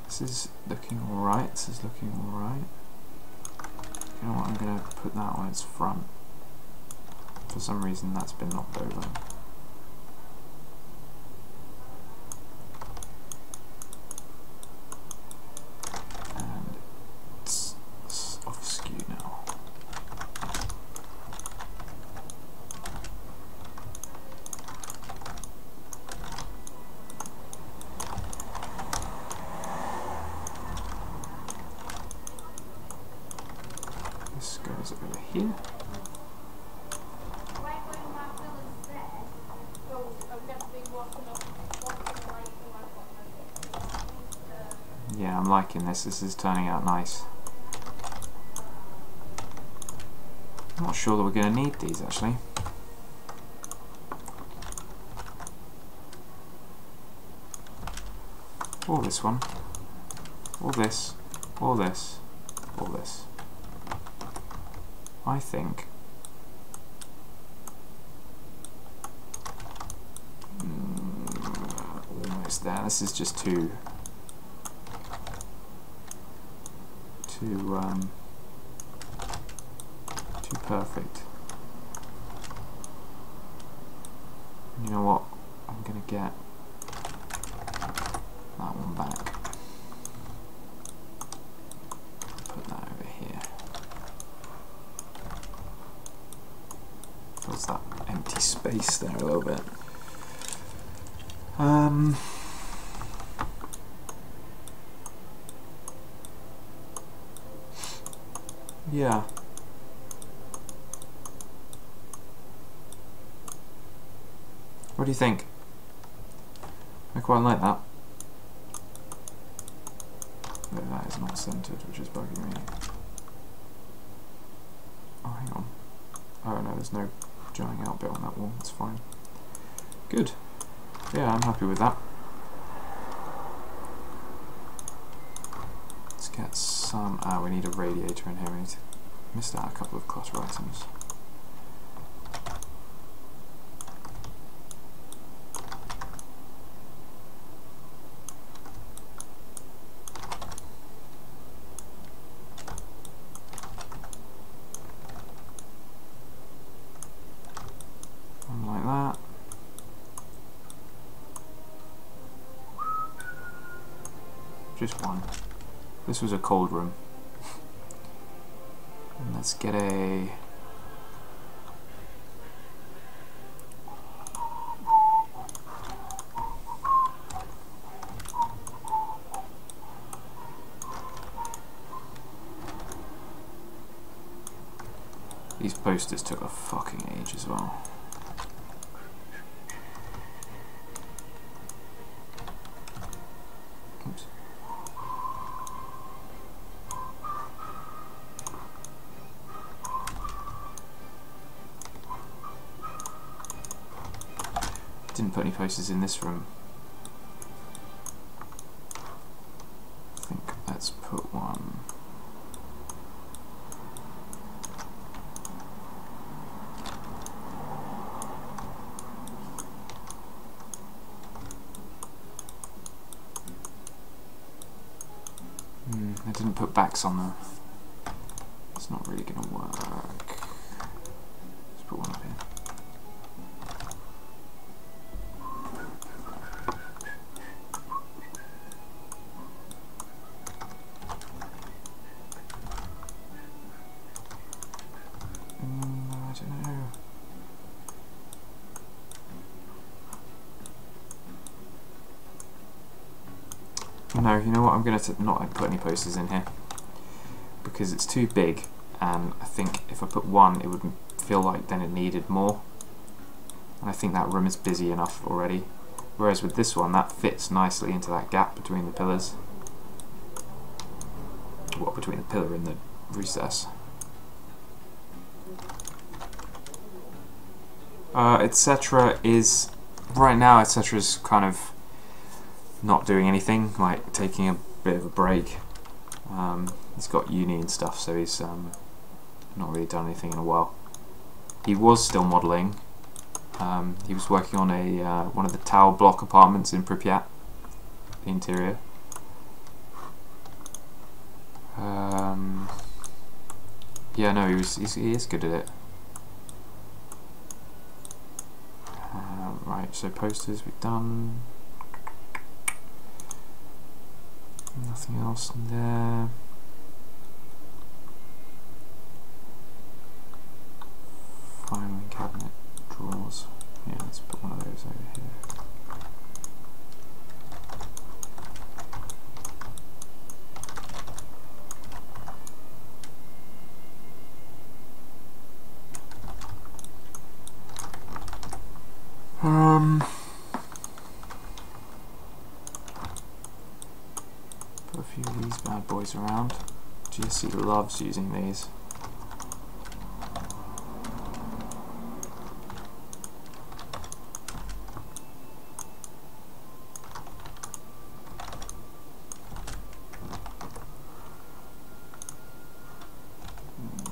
This is looking alright. This is looking alright. You know what? I'm going to put that on its front. For some reason, that's been knocked over. And it's off skew now. This goes over here. Yeah, I'm liking this. This is turning out nice. I'm not sure that we're going to need these actually. Or this one. Or this. Or this. Or this. I think almost there. This is just too perfect. You know what? I'm gonna get that one back. Put that over here. Fills that empty space there a little bit. Yeah. What do you think? I quite like that. But that is not centered, which is bugging me. Oh, hang on. Oh no, there's no drying out bit on that wall. It's fine. Good. Yeah, I'm happy with that. Let's get some... Ah, we need a radiator in here. We missed out a couple of clutter items. One like that. Just one. This was a cold room. And let's get a... These posters took a fucking age as well. Oops. Didn't put any posters in this room. I think let's put one. I didn't put backs on there. It's not really going to work. Let's put one up here. I don't know. No, you know what? I'm going to not put any posters in here because it's too big, and I think if I put one, it would feel like then it needed more. And I think that room is busy enough already. Whereas with this one, that fits nicely into that gap between the pillars. What, between the pillar and the recess? Etc. is right now. Etc. is kind of not doing anything, like taking a bit of a break. He's got uni and stuff, so he's not really done anything in a while. He was still modelling. He was working on a one of the tower block apartments in Pripyat, the interior. Yeah, no, he is good at it. Right, so posters we've done. Nothing else in there. Filing cabinet drawers. Yeah, let's put one of those over here. Put a few of these bad boys around. GSC loves using these.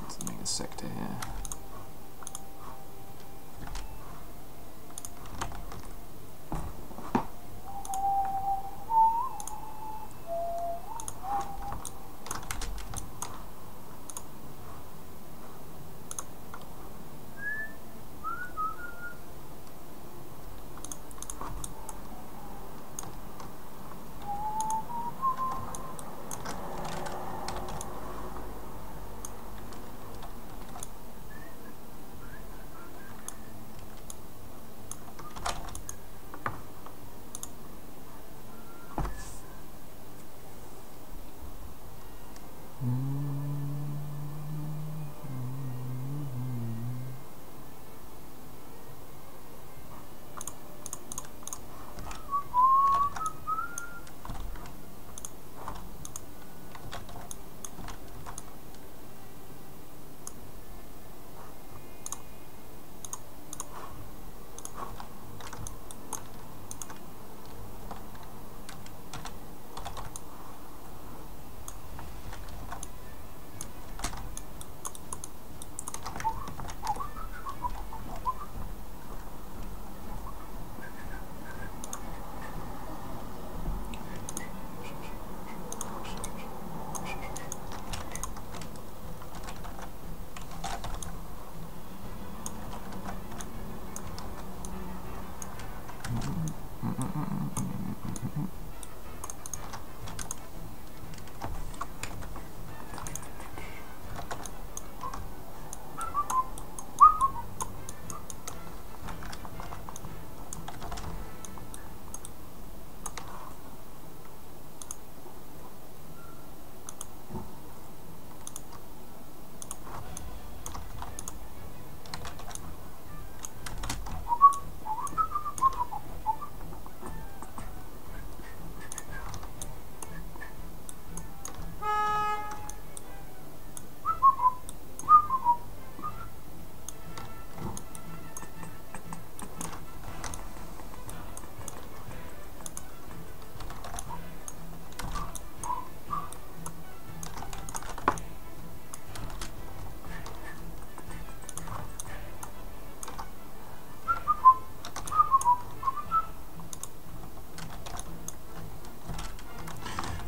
Let's make a sector here.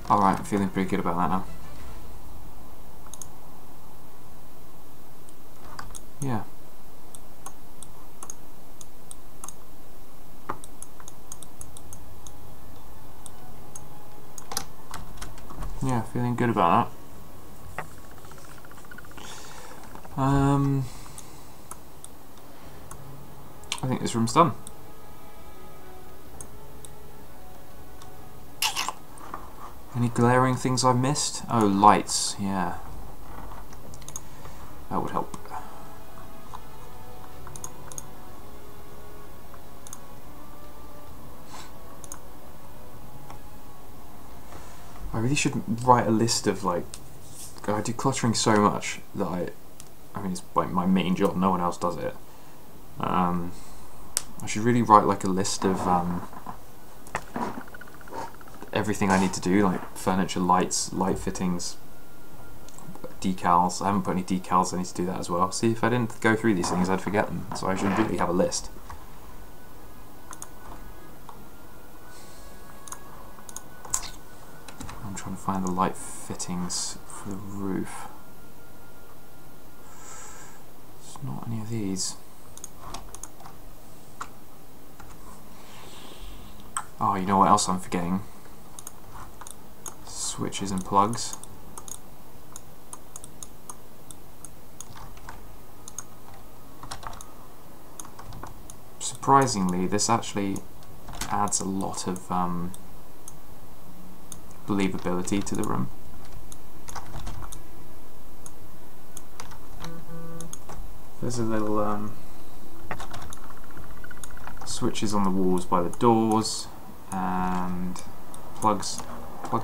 Alright, I'm feeling pretty good about that now. Yeah. Yeah, feeling good about that. I think this room's done. Any glaring things I've missed? Oh, lights, yeah. That would help. I really should write a list of, like, I do cluttering so much that I mean, it's like my main job, no one else does it. I should really write like a list of everything I need to do, like furniture, lights, light fittings, decals. I haven't put any decals, I need to do that as well. See, if I didn't go through these things, I'd forget them, so I should really have a list. I'm trying to find the light fittings for the roof. It's not any of these. Oh, you know what else I'm forgetting? Switches and plugs. Surprisingly, this actually adds a lot of believability to the room. There's a little switches on the walls by the doors and plug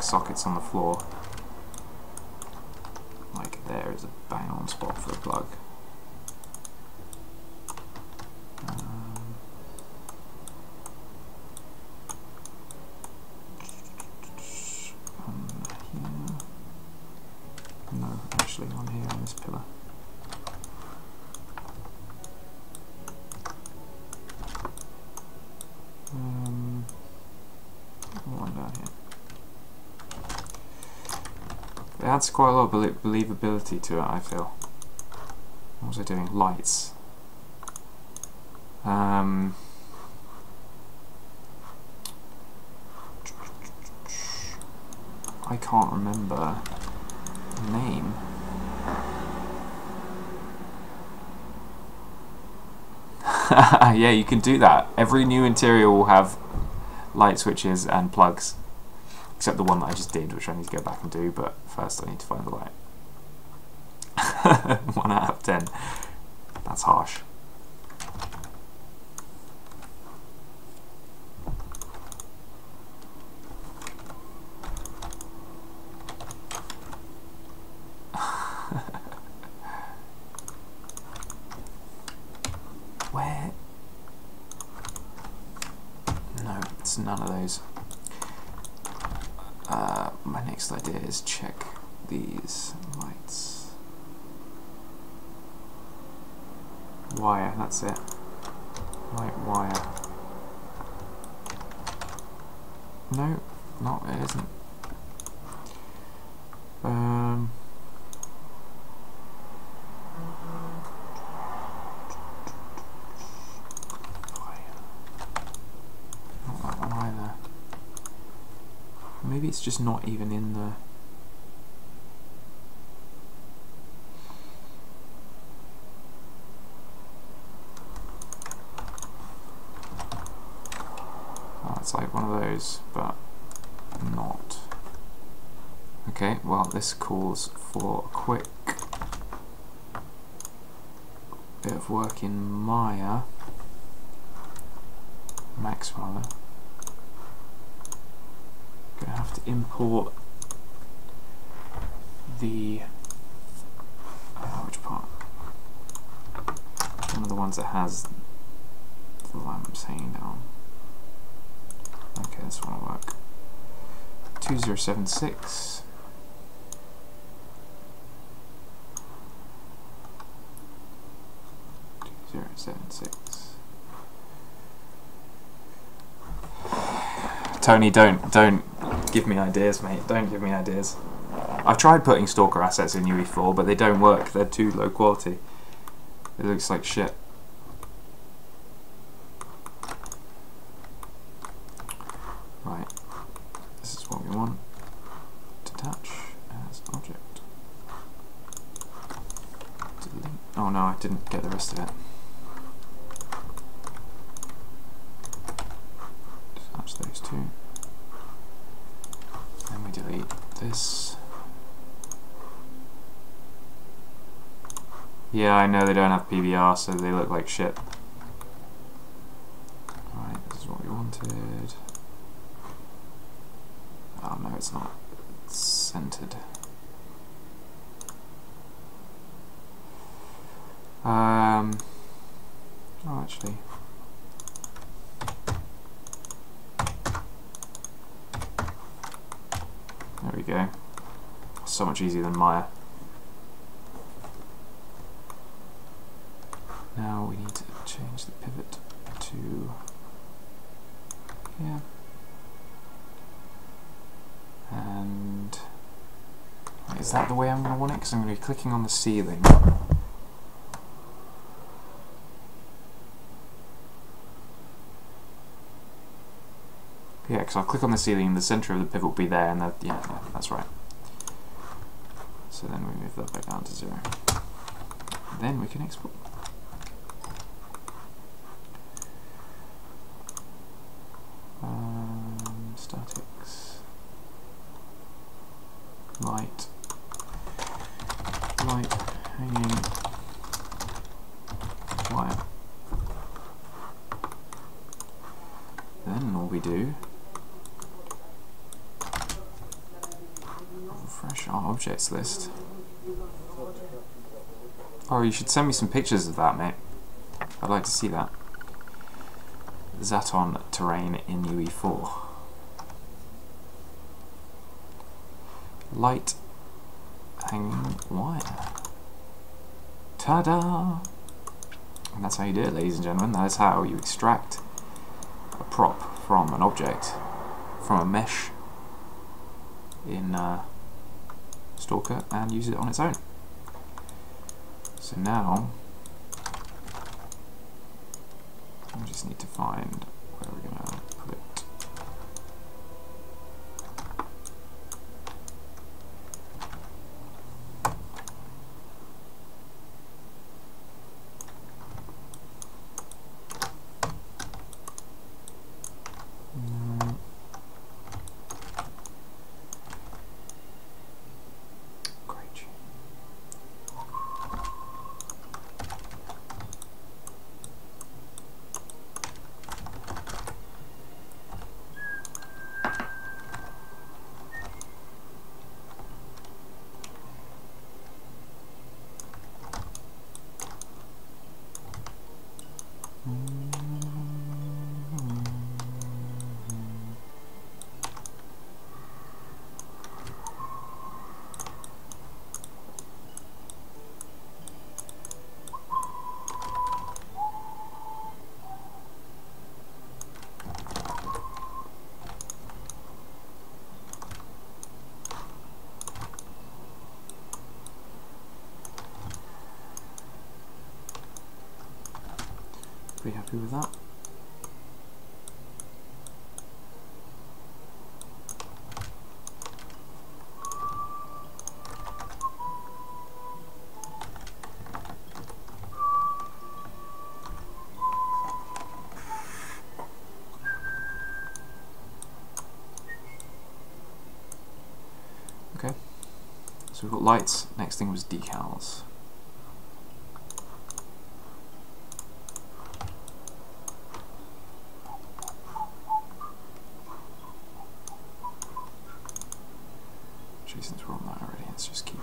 sockets on the floor. Like there is a bang on spot for a plug. No, actually on here on this pillar. One down here. It adds quite a lot of believability to it, I feel. What was I doing? Lights. I can't remember the name. Yeah, you can do that. Every new interior will have light switches and plugs, except the one that I just did, which I need to go back and do, but first I need to find the light. 1 out of 10. That's harsh. Where? No, it's none of those. My next idea is check these lights. Wire, that's it. Light wire. No, not it isn't. Not that one either. Maybe it's just not even in the... Oh, it's like one of those, but not. Okay, well this calls for a quick bit of work in Maya. Max rather. Gonna have to import the which part? One of the ones that has the lamps hanging down. Okay, this one will work. 2076. Tony, don't give me ideas, mate. Don't give me ideas. I've tried putting Stalker assets in UE4, but they don't work. They're too low quality. It looks like shit. Right. This is what we want. Detach as object. Delete. Oh no, I didn't get the rest of it. Detach those two. Then we delete this. Yeah, I know they don't have PBR, so they look like shit. Right, this is what we wanted. Oh no, it's not. It's centered. Oh, actually. There we go. So much easier than Maya. Now we need to change the pivot to here. And is that the way I'm going to want it? Because I'm going to be clicking on the ceiling. Yeah, because I'll click on the ceiling and the centre of the pivot will be there, and yeah, that's right. So then we move that back down to 0. Then we can export. Statics. Light. Hanging. Wire. Then all we do, refresh our objects list. Oh, you should send me some pictures of that, mate. I'd like to see that. Zaton terrain in UE4. Light hanging wire. Ta-da! And that's how you do it, ladies and gentlemen. That is how you extract a prop from an object, from a mesh in Stalker, and use it on its own. So now we just need to find where we're going to put it. Pretty happy with that. Okay, so we've got lights. Next thing was decals. Since we're on that already, let's just keep it.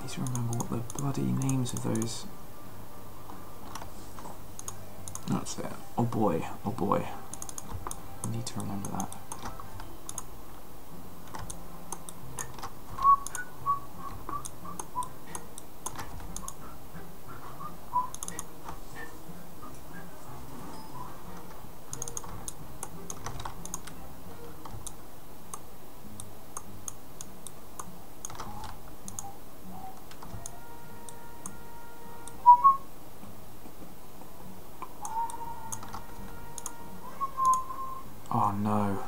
need to remember what the bloody names of those. That's it. Oh boy, oh boy. I need to remember that. Oh no.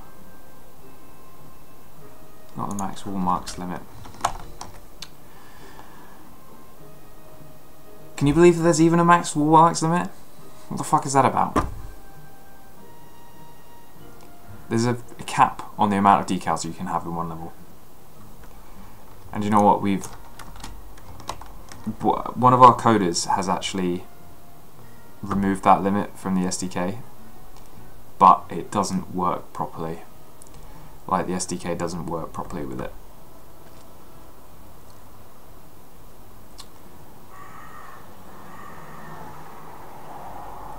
Not the max wall marks limit. Can you believe that there's even a max wall marks limit? What the fuck is that about? There's a cap on the amount of decals you can have in one level. And you know what? One of our coders has actually removed that limit from the SDK. But it doesn't work properly. Like, the SDK doesn't work properly with it.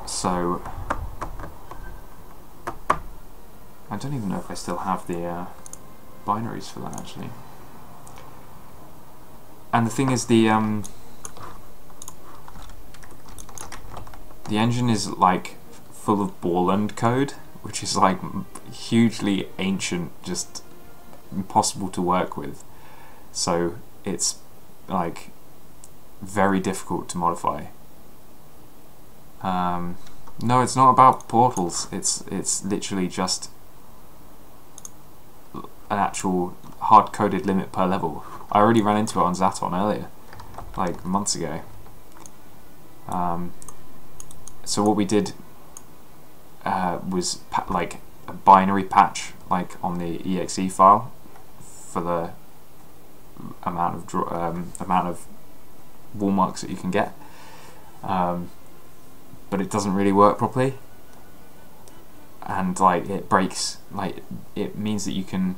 So I don't even know if I still have the binaries for that actually. And the thing is, the engine is like full of Borland code, which is like hugely ancient, just impossible to work with. So it's like very difficult to modify. No, it's not about portals. It's literally just an actual hard-coded limit per level. I already ran into it on Zaton earlier, like months ago. So what we did was like a binary patch, like on the exe file, for the amount of wall marks that you can get, but it doesn't really work properly, and like it breaks. Like it means that you can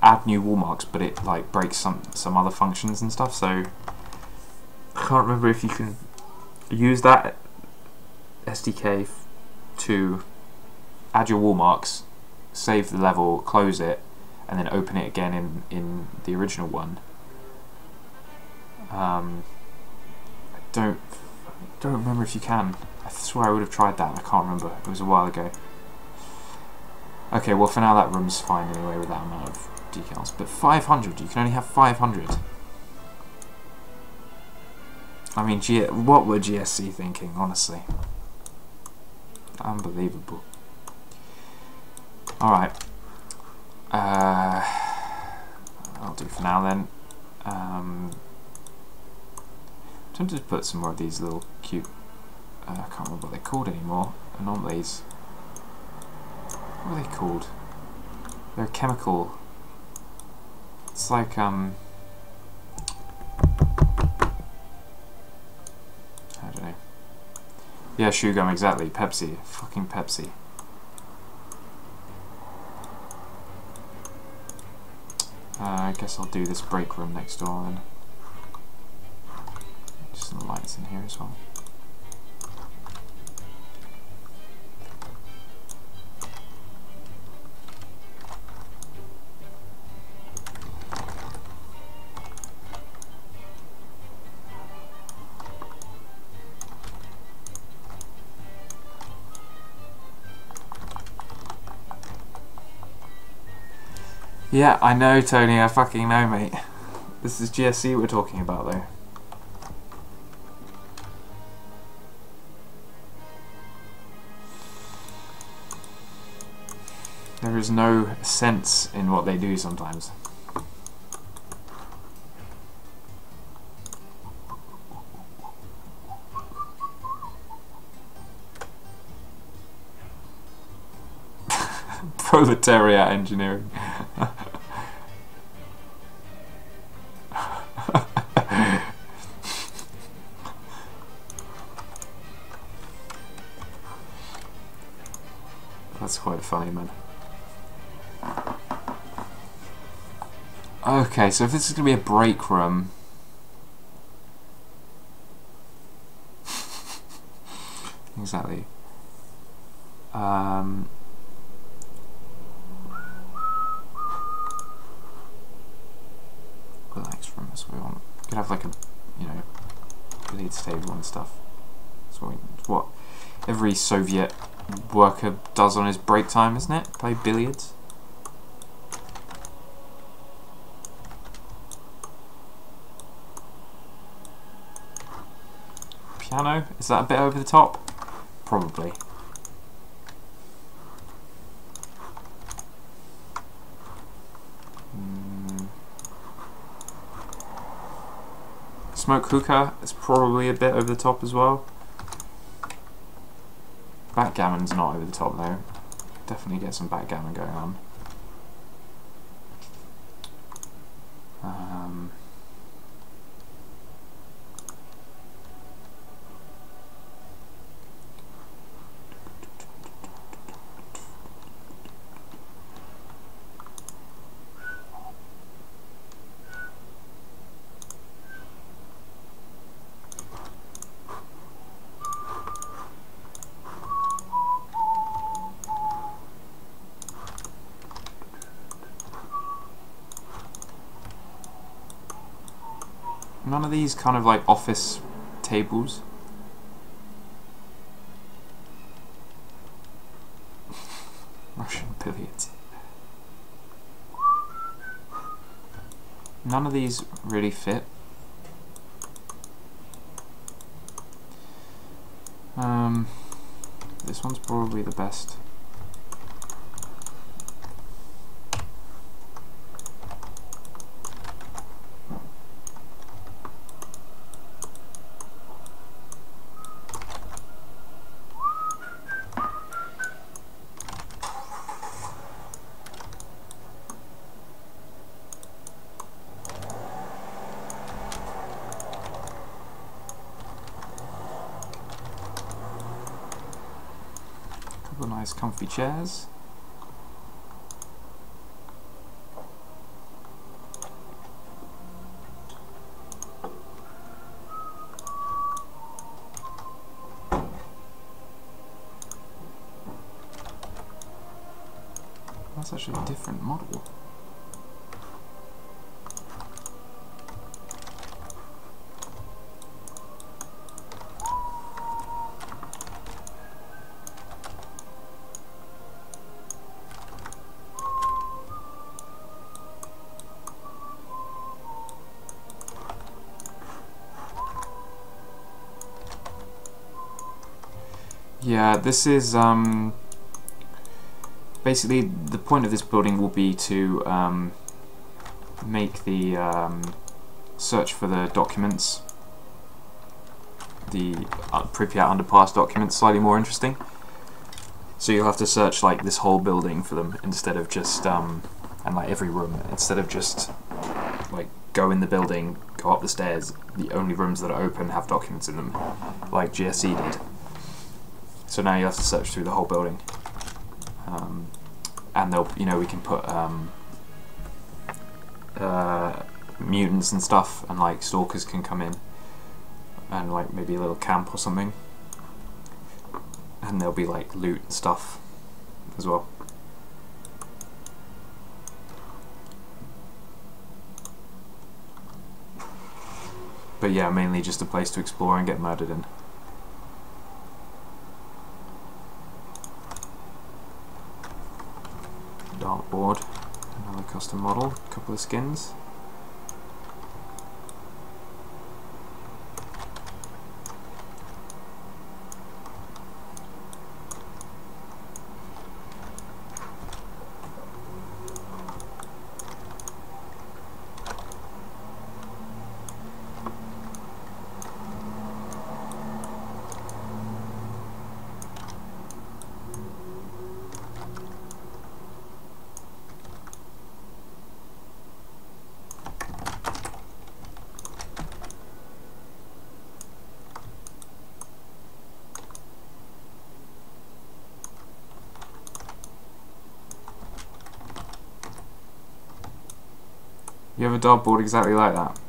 add new wall marks, but it like breaks some other functions and stuff. So I can't remember if you can use that SDK to add your wall marks, save the level, close it, and then open it again in the original one. I don't remember if you can. I swear I would have tried that. I can't remember. It was a while ago. Okay, well for now that room's fine anyway with that amount of decals. But 500, you can only have 500. I mean, what were GSC thinking, honestly? Unbelievable. Alright. I'll do for now then. I'm tempted to put some more of these little cute, I can't remember what they're called anymore, anomalies. What are they called? They're chemical. It's like, I don't know. Yeah, chew gum, exactly. Pepsi. Fucking Pepsi. I guess I'll do this break room next door then. Just some lights in here as well. Yeah, I know, Tony, I fucking know, mate. This is GSC we're talking about, though. There is no sense in what they do sometimes. Proletariat engineering. That's quite funny, man. Okay, so if this is going to be a break room, exactly. Relax from this. We want. We could have like a, you know, billiards table and stuff. It's what every Soviet worker does on his break time, isn't it? Play billiards. Piano? Is that a bit over the top? Probably. Smoke hookah is probably a bit over the top as well. Backgammon's not over the top though. Definitely get some backgammon going on. None of these kind of like office tables. Russian billiards. None of these really fit. This one's probably the best. Couple of nice comfy chairs. That's actually a different model. Yeah, this is basically the point of this building will be to make the search for the documents, the Pripyat underpass documents, slightly more interesting. So you'll have to search like this whole building for them instead of just and like every room, instead of just like go in the building, go up the stairs. The only rooms that are open have documents in them, like GSE did. So now you have to search through the whole building, and they'll, you know, we can put mutants and stuff, and like stalkers can come in, and like maybe a little camp or something, and there'll be like loot and stuff as well. But yeah, mainly just a place to explore and get murdered in. Dartboard, another custom model, a couple of skins. You have a dartboard exactly like that.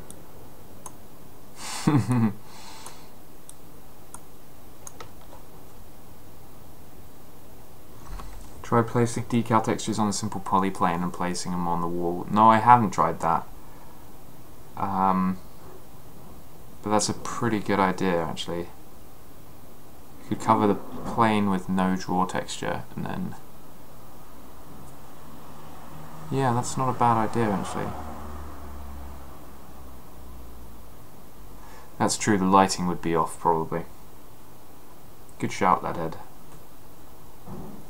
Try placing decal textures on a simple polyplane and placing them on the wall. No, I haven't tried that. But that's a pretty good idea, actually. You could cover the plane with no draw texture, and then... Yeah, that's not a bad idea, actually. That's true, the lighting would be off, probably. Good shout, that head.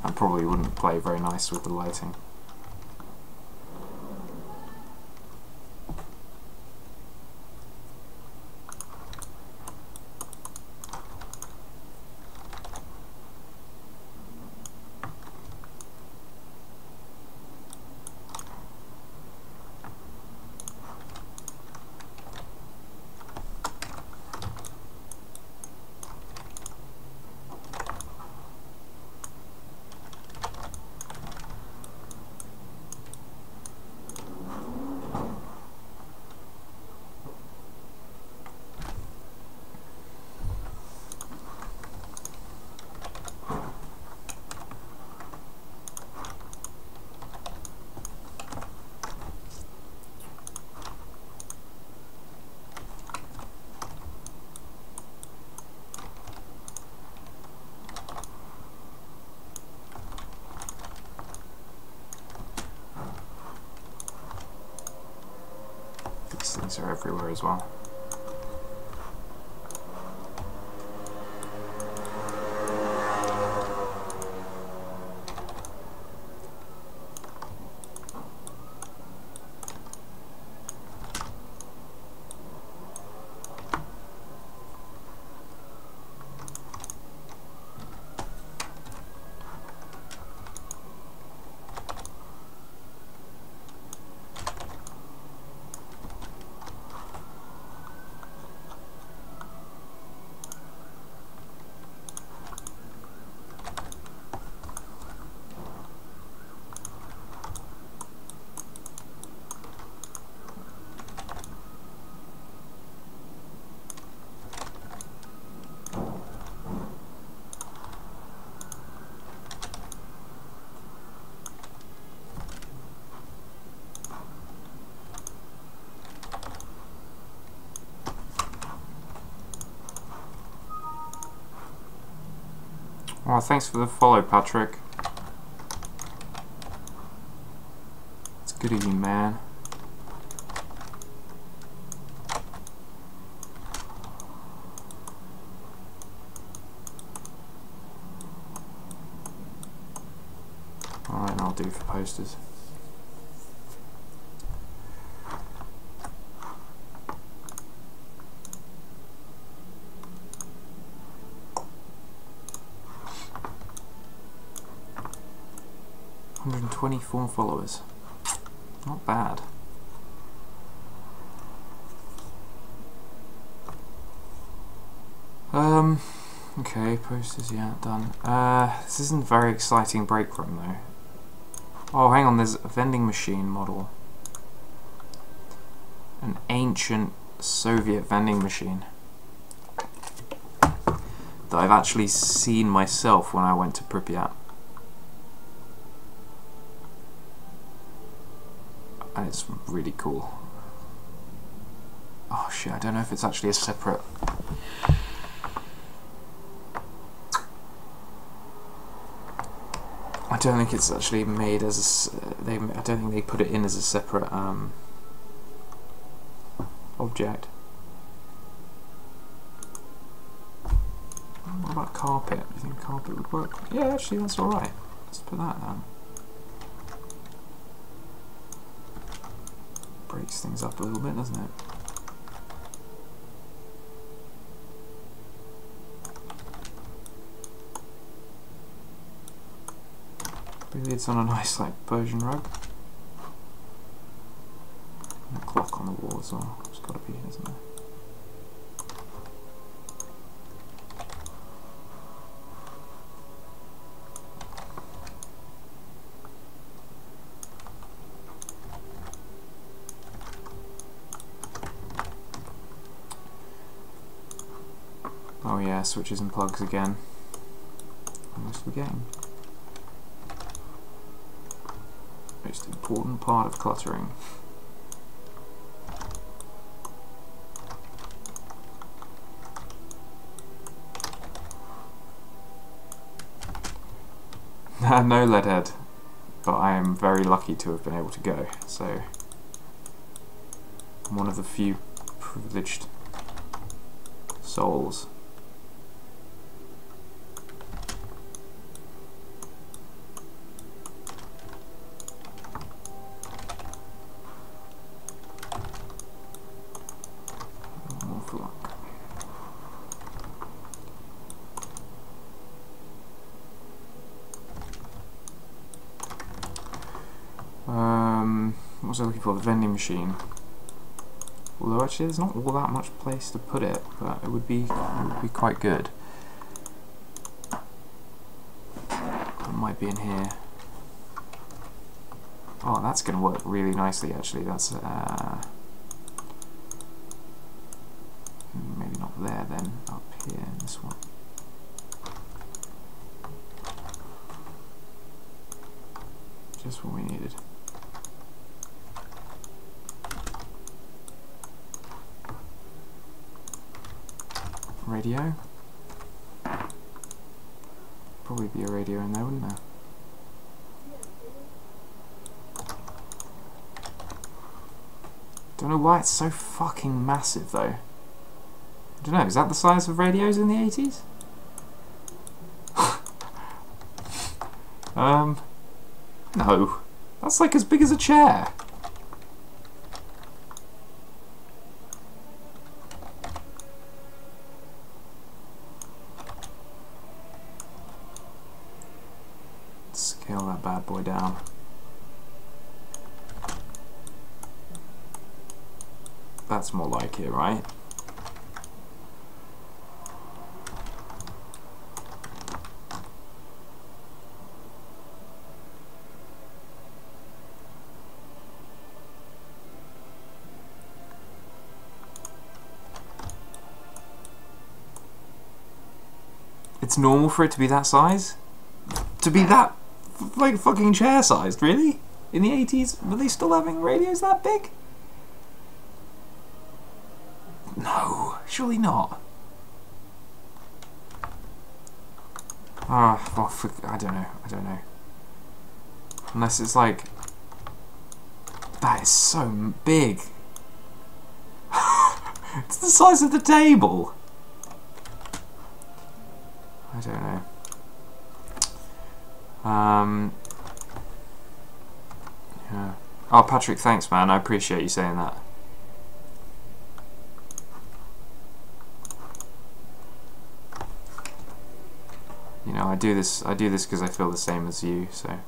And probably wouldn't play very nice with the lighting. These things are everywhere as well. Well, thanks for the follow, Patrick. It's good of you, man. Alright, and I'll do for posters. .24 followers. Not bad. Okay, posters, yeah, done. This isn't a very exciting break room though. Oh, hang on, there's a vending machine model. An ancient Soviet vending machine that I've actually seen myself when I went to Pripyat. And it's really cool. Oh shit, I don't know if it's actually a separate... I don't think it's actually made as a... I don't think they put it in as a separate object. What about carpet? Do you think carpet would work? Yeah, actually that's alright. Let's put that down. Breaks things up a little bit, doesn't it? Maybe it's on a nice like Persian rug. And a clock on the wall as well. It's got to be, isn't there? Oh yeah, switches and plugs again. Almost forgetting. important part of cluttering. No leadhead, but I am very lucky to have been able to go, so I'm one of the few privileged souls. More for luck. What was I looking for? The vending machine. Although actually there's not all that much place to put it, but it would be quite good. It might be in here. Oh, that's going to work really nicely actually. That's maybe not there then, up here in this one. Just what we needed. Radio? Probably be a radio in there, wouldn't there? Don't know why it's so fucking massive though. I don't know, is that the size of radios in the 80s? No. That's like as big as a chair. Scale that bad boy down. That's more like it, right? It's normal for it to be that size? To be that like fucking chair sized, really? In the 80s, were they still having radios that big? No, surely not. Ah, well, I don't know. Unless it's like... That is so big. It's the size of the table. I don't know. Yeah. Oh, Patrick, thanks, man. I appreciate you saying that. You know, I do this because I feel the same as you, so.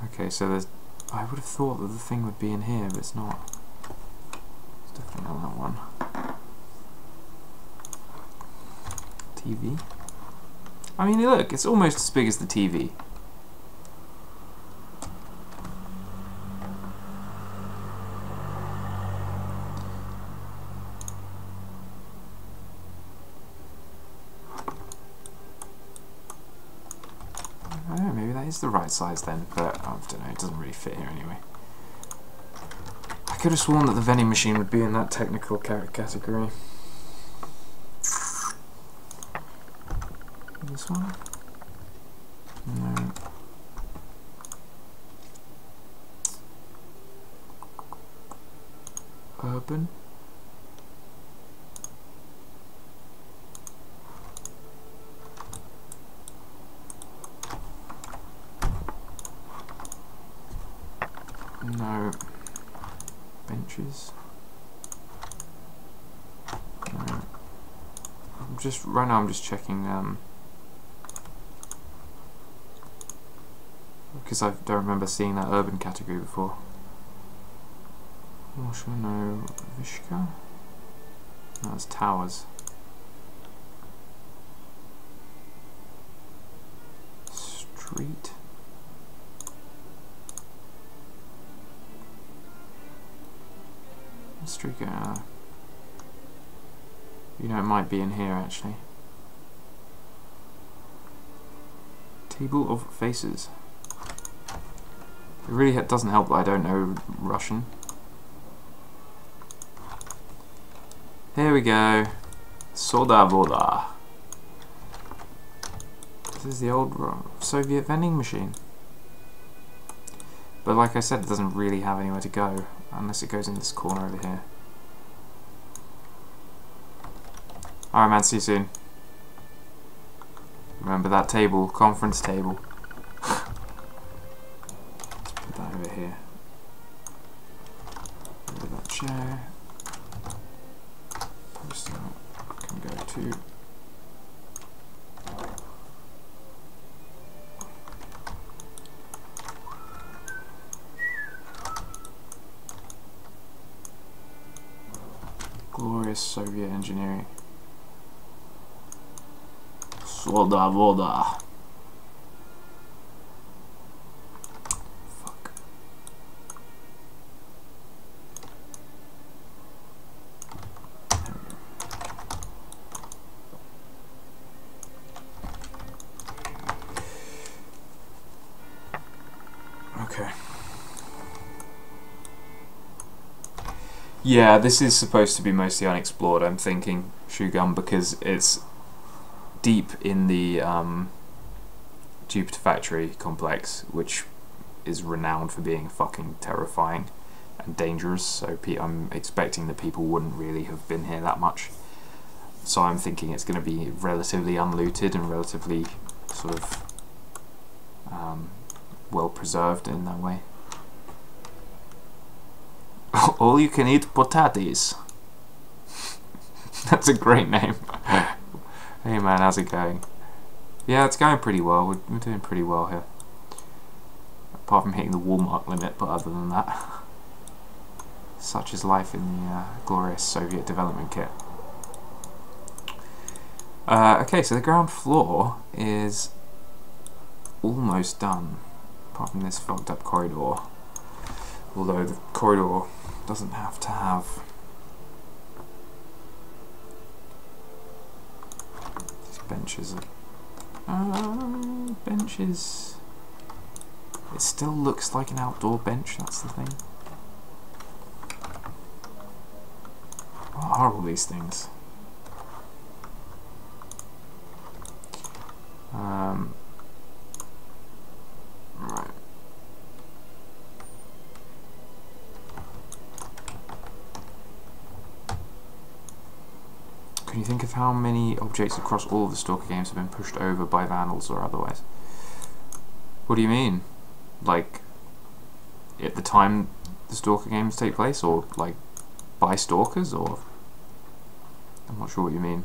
Okay, so there's... I would have thought that the thing would be in here, but it's not. It's definitely not that one. TV. I mean, look, it's almost as big as the TV. I don't know, maybe that is the right size then, but I don't know, it doesn't really fit here anyway. I could have sworn that the vending machine would be in that technical category. This one? No. Urban? No. Benches? No. Right now I'm just checking because I don't remember seeing that urban category before. Also no Vishka. No, it's towers. Street. Street. You know, it might be in here actually. Table of faces. It really doesn't help that I don't know Russian. Here we go. Soda voda. This is the old Soviet vending machine. But like I said, it doesn't really have anywhere to go unless it goes in this corner over here. Alright man, see you soon. Remember that table, conference table. Let's put that over here. Over that chair. Poster can go to. Glorious Soviet engineering. Soda voda. Fuck. Okay. Yeah, this is supposed to be mostly unexplored, I'm thinking, Shogun, because it's deep in the Jupiter Factory complex, which is renowned for being fucking terrifying and dangerous, so I'm expecting that people wouldn't really have been here that much. So I'm thinking it's going to be relatively unlooted and relatively sort of well preserved in that way. All you can eat potatoes. That's a great name. Hey man, how's it going? Yeah, it's going pretty well. We're doing pretty well here. Apart from hitting the Walmart limit, but other than that. Such is life in the glorious Soviet development kit. Okay, so the ground floor is almost done. Apart from this fucked up corridor. Although the corridor doesn't have to have these benches. Benches. It still looks like an outdoor bench, that's the thing. What are all these things? Right. Can you think of how many objects across all of the Stalker games have been pushed over by vandals or otherwise? What do you mean? Like, at the time the Stalker games take place, or like by stalkers, or I'm not sure what you mean.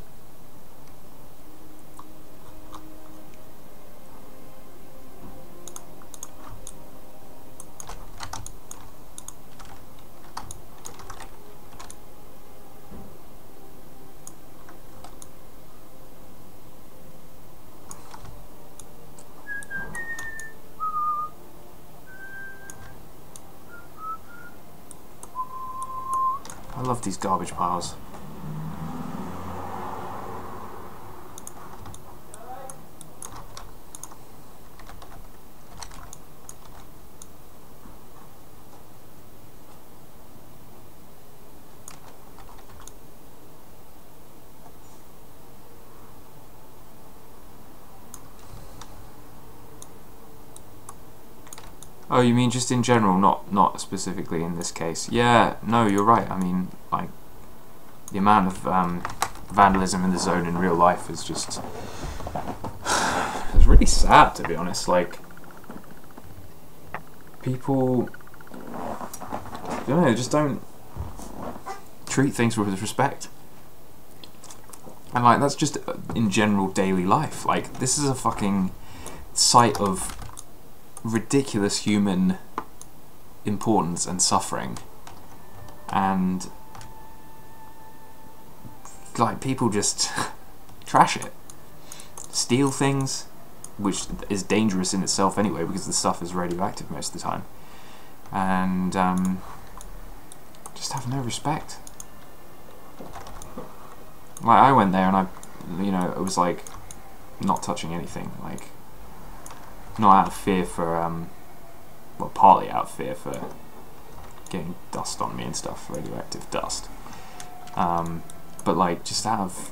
I love these garbage piles. Oh, you mean just in general, not specifically in this case? Yeah, no, you're right. I mean, like, the amount of vandalism in the zone in real life is just... it's really sad, to be honest. Like, people... I don't know, just don't treat things with respect. And, like, that's just in general daily life. Like, this is a fucking site of ridiculous human importance and suffering, and like people just trash it, steal things, which is dangerous in itself anyway because the stuff is radioactive most of the time, and just have no respect. Like, I went there and it was like not touching anything, like not out of fear for well, partly out of fear for getting dust on me and stuff, radioactive dust, but like just out of,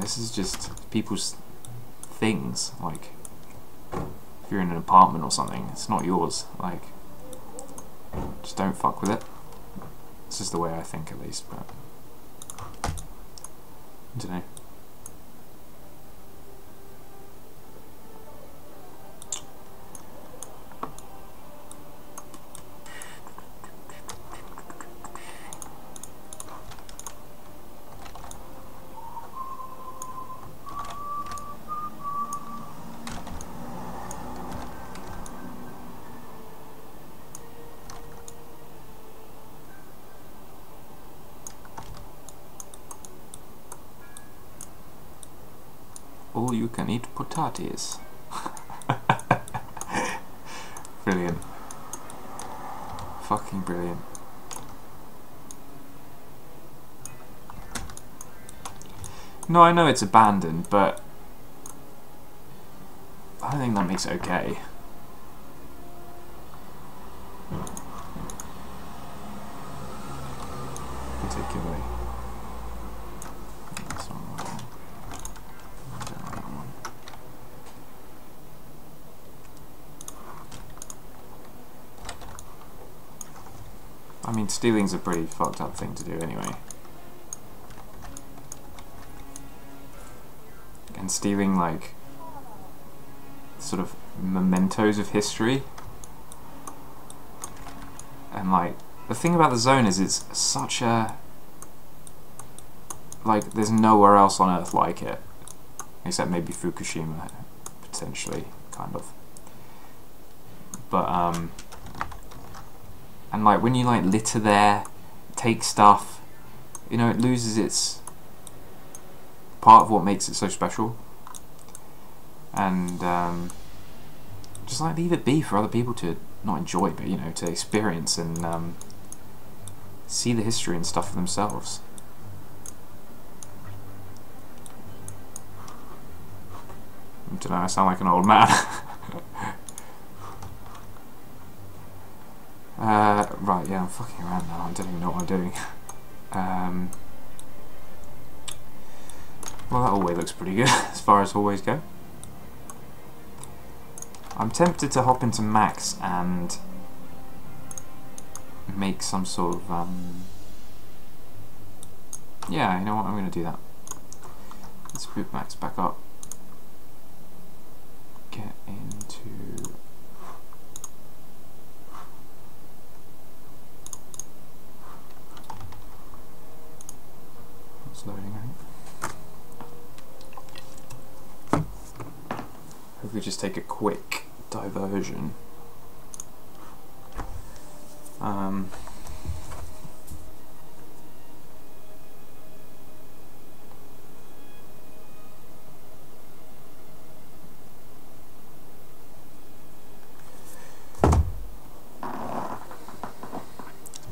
this is just people's things. Like, if you're in an apartment or something, it's not yours. Like, just don't fuck with it. This is the way I think, at least, but I don't know. All you can eat potatoes. Brilliant. Fucking brilliant. No, I know it's abandoned, but I don't think that makes it okay. Particularly. That's not right one. I don't like that one. I mean, stealing's a pretty fucked up thing to do anyway. And stealing, like, sort of mementos of history. And, like, the thing about the zone is it's such a... like, there's nowhere else on Earth like it. Except maybe Fukushima, potentially, kind of. But, and, like, when you, like, litter there, take stuff, it loses its... part of what makes it so special. And, just, like, leave it be for other people to not enjoy, but, to experience and, see the history and stuff for themselves. I don't know, I sound like an old man. Right, yeah, I'm fucking around now, I don't even know what I'm doing. Well, that hallway looks pretty good, as far as hallways go. I'm tempted to hop into Max and make some sort of, yeah, you know what, I'm going to do that. Let's boot Max back up. Get into... it's loading, I think. If we just take a quick diversion.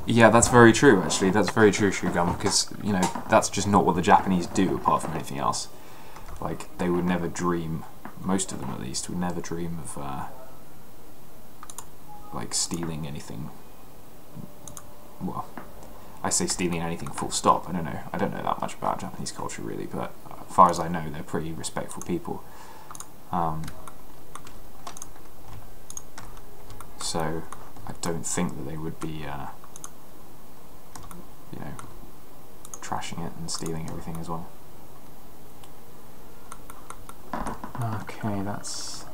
Yeah, that's very true, actually. That's very true, Shugam, because, that's just not what the Japanese do, apart from anything else. Like, they would never dream, most of them at least, would never dream of, like, stealing anything. Well, I say stealing anything full stop, I don't know that much about Japanese culture, really, but as far as I know, they're pretty respectful people. So, I don't think that they would be, trashing it and stealing everything as well. Okay, that's...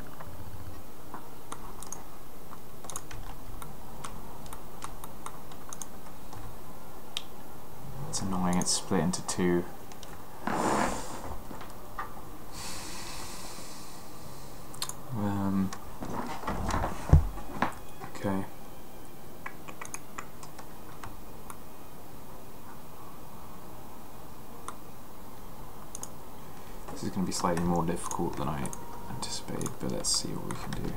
it's annoying, it's split into two. Okay. This is going to be slightly more difficult than I anticipated, but let's see what we can do.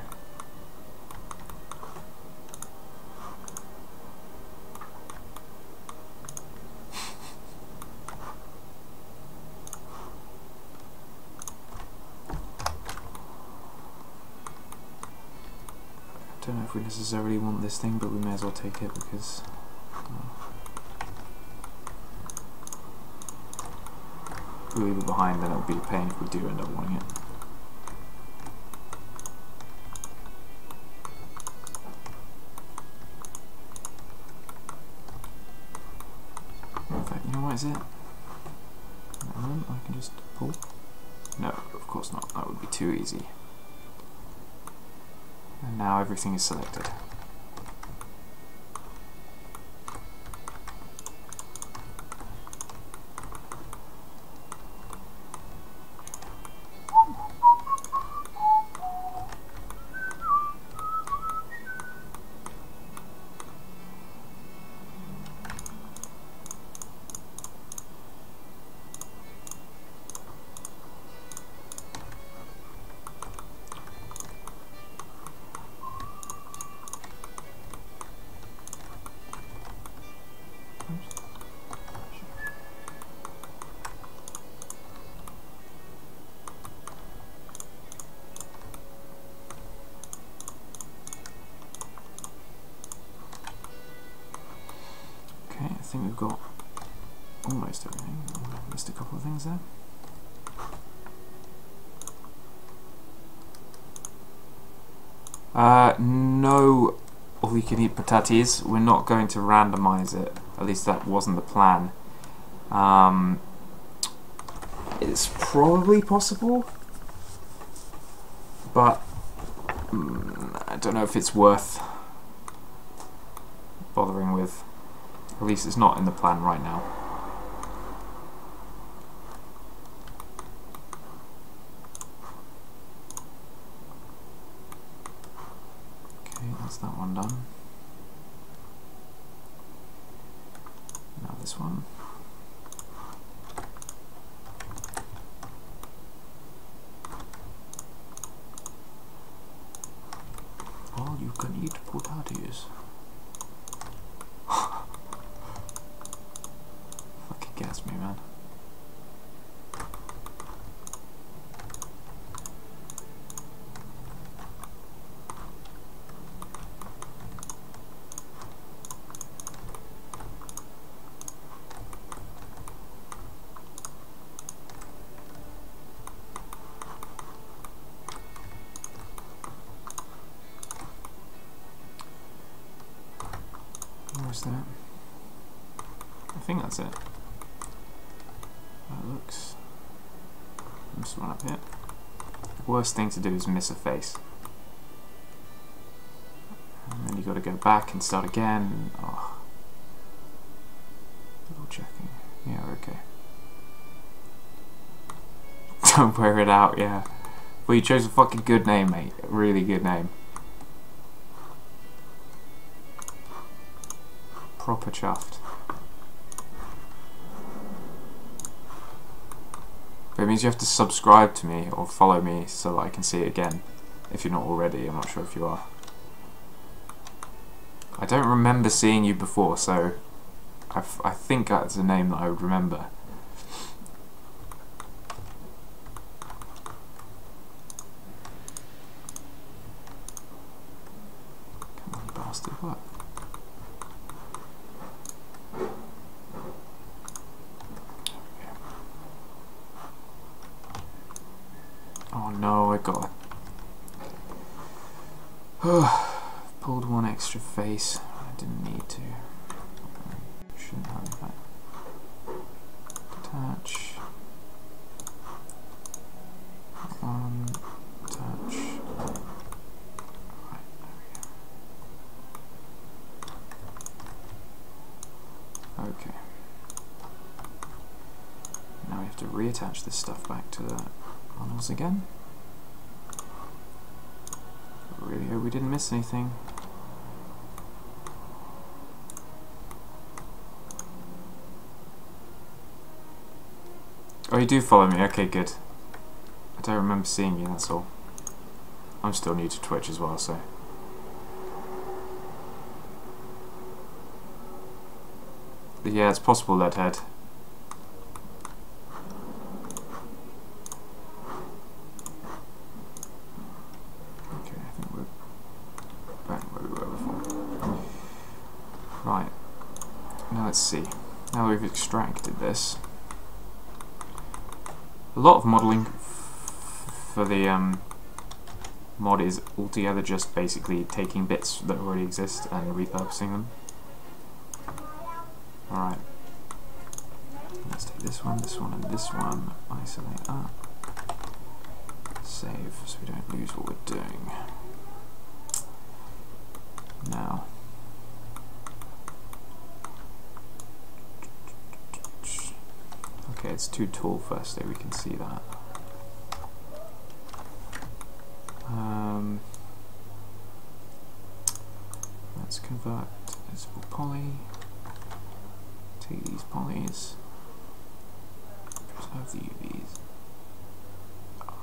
don't know if we necessarily want this thing, but we may as well take it because if we leave it behind, then it would be a pain if we do end up wanting it. In fact, you know what is it? I can just pull. No, of course not. That would be too easy. And now everything is selected. I think we've got almost everything. I missed a couple of things there. No all-you-can-eat patatis. We're not going to randomize it. At least that wasn't the plan. It's probably possible, but I don't know if it's worth bothering with. At least it's not in the plan right now. Okay, that's that one done. Now this one. All you can eat potatoes. Gas me, man. Where's that? I think that's it. That looks... Let's run up here. The worst thing to do is miss a face. And then you got to go back and start again. Oh. Double checking. Yeah, okay. Don't wear it out, yeah. Well, you chose a fucking good name, mate. A really good name. Proper chuffed. But it means you have to subscribe to me or follow me so that I can see it again. If you're not already, I'm not sure if you are. I don't remember seeing you before, so I think that's a name that I would remember. Come on, you bastard, what? Oh no, I got it. Pulled one extra face. I didn't need to. Shouldn't have that. Attach. One. Attach. Right, there we go. Okay. Now we have to reattach this stuff back to the funnels again. I really hope we didn't miss anything. Oh, you do follow me? Okay, good. I don't remember seeing you, that's all. I'm still new to Twitch as well, so... Yeah, it's possible, Leadhead. let's see. Now that we've extracted this, a lot of modelling for the mod is altogether just basically taking bits that already exist and repurposing them. Alright. Let's take this one, and this one. Isolate up. Save so we don't lose what we're doing. Now. Okay, it's too tall firstly, we can see that. Let's convert to visible poly. Take these polys. Preserve the UVs.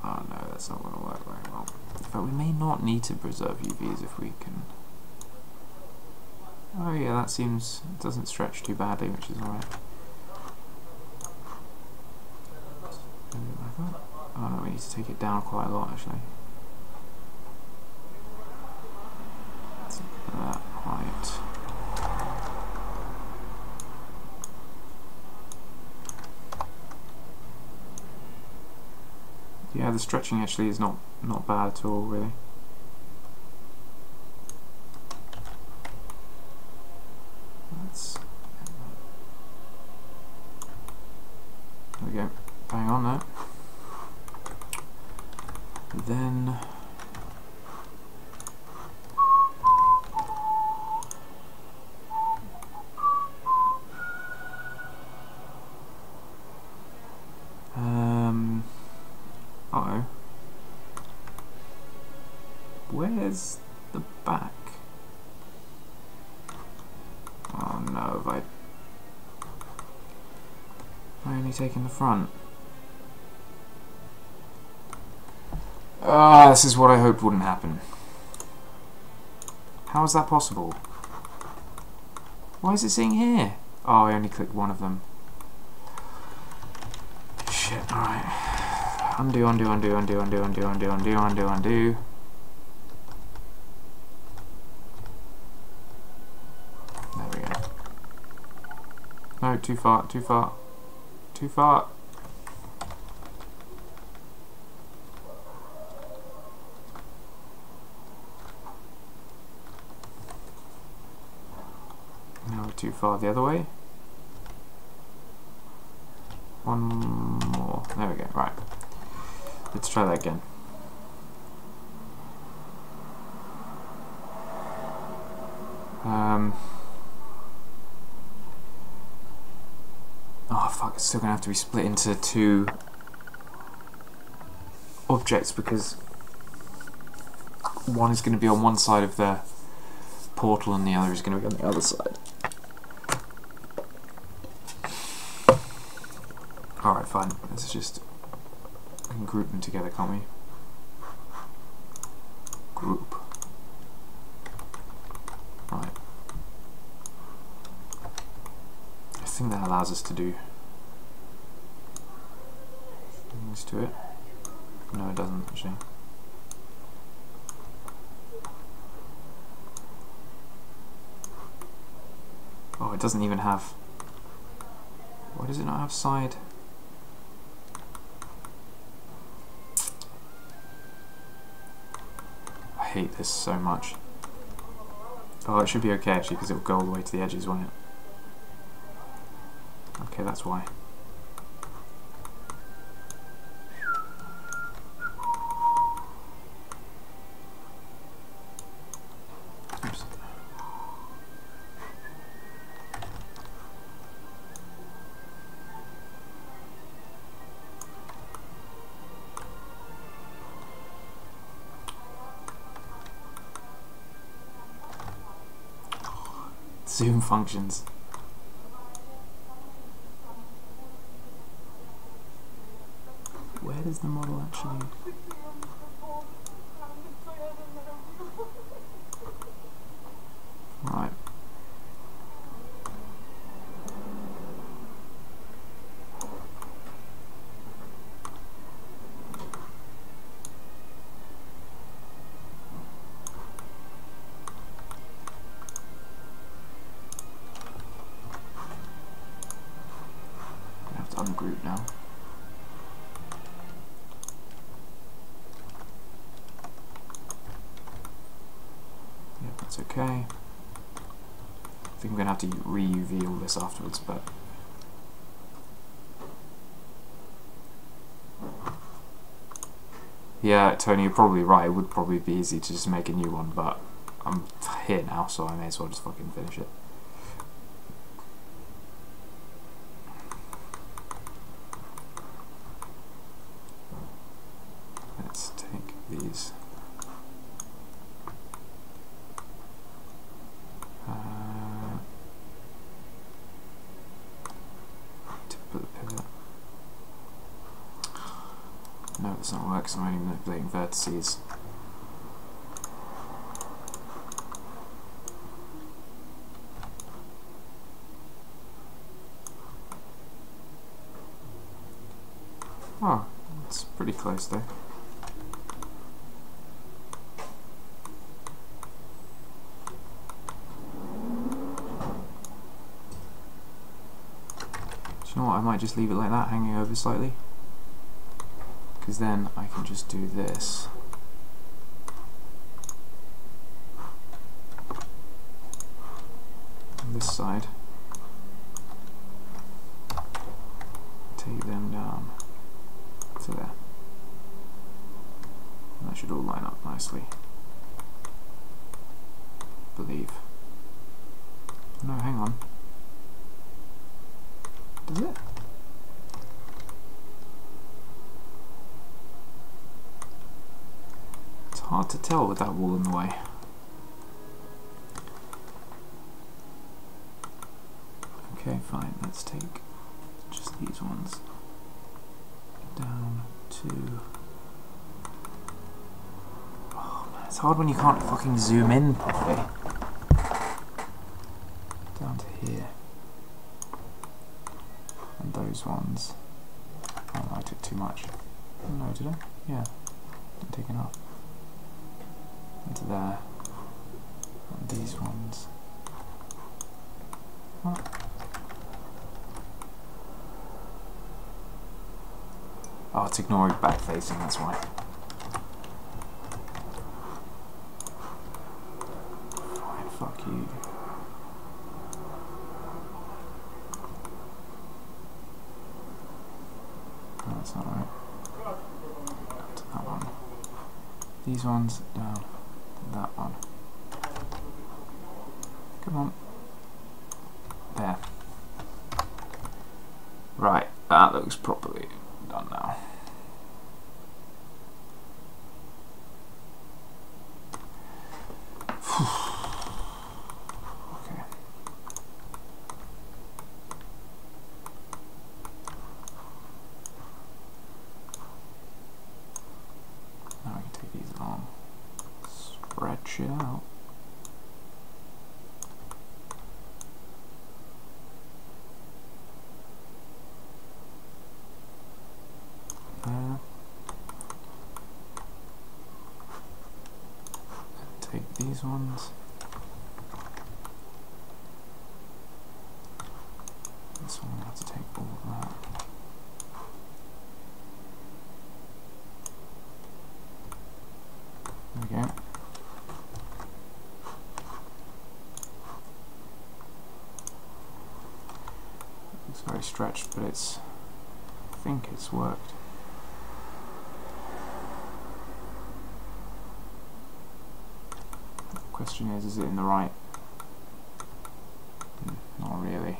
Oh no, that's not going to work very well. In fact, we may not need to preserve UVs if we can. Oh yeah, that seems, it doesn't stretch too badly, which is alright. Oh no, we need to take it down quite a lot actually. That height. Yeah, the stretching actually is not bad at all, really. There we go. Bang on there. Then uh-oh. Where's the back? Oh no, have I only taken the front? Ah, this is what I hoped wouldn't happen. How is that possible? Why is it saying here? Oh, I only clicked one of them. Shit, alright. Undo, undo, undo, undo, undo, undo, undo, undo, undo, undo. There we go. No, too far, too far. Too far. Now we're too far the other way. One more. There we go, right. Let's try that again. Oh fuck, it's still gonna have to be split into two objects because one is gonna be on one side of the portal and the other is gonna be on the other side. Alright, fine. Let's just group them together, can't we? Group. Right. I think that allows us to do things to it. No, it doesn't actually. Oh, it doesn't even have. Why does it not have side? I hate this so much. Oh, it should be okay actually because it will go all the way to the edges, won't it? Okay, that's why. Oops. Zoom functions. Where does the model actually... Right. That's okay. I think I'm going to have to re-UV all this afterwards, but... Yeah, Tony, you're probably right. It would probably be easy to just make a new one, but I'm here now, so I may as well just fucking finish it. Let's take these. To put the pivot. No, it doesn't work because I'm only manipulating vertices. Oh, it's pretty close though. Do you know what, I might just leave it like that, hanging over slightly. Because then I can just do this. On this side. Take them down to there. And that should all line up nicely. I believe. No, hang on. Does it? It's hard to tell with that wall in the way. Okay, fine. Let's take just these ones down to... Oh man, it's hard when you can't fucking zoom in properly. Down to here. And those ones. Oh, I took too much. No, did I? Yeah. Didn't take enough. Into there. And these ones. What? Oh, it's ignoring back facing, that's why. Fine, fuck you. No, that's not right. Up to that one. These ones down to that one. Come on. There. Right, that looks properly done now. Okay. Now I can take these along, spread shit out. Take these ones. This one I have to take all of that. There we go. It's very stretched, but it's... I think it's worked. Question is it in the right? Not really.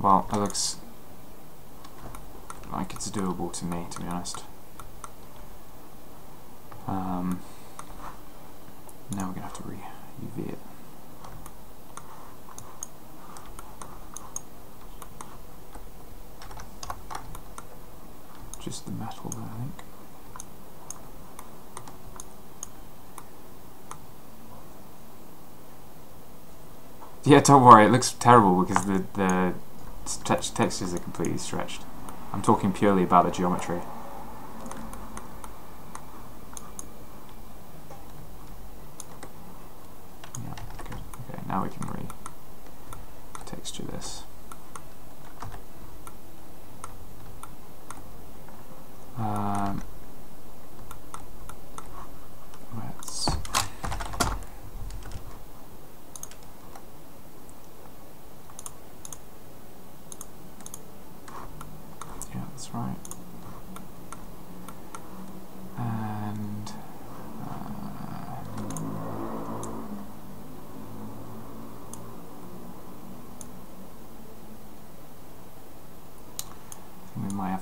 Well, it looks like it's doable to me, to be honest. Now we're going to have to re-UV it. Just the metal there, I think. Yeah, don't worry, it looks terrible because the textures are completely stretched. I'm talking purely about the geometry.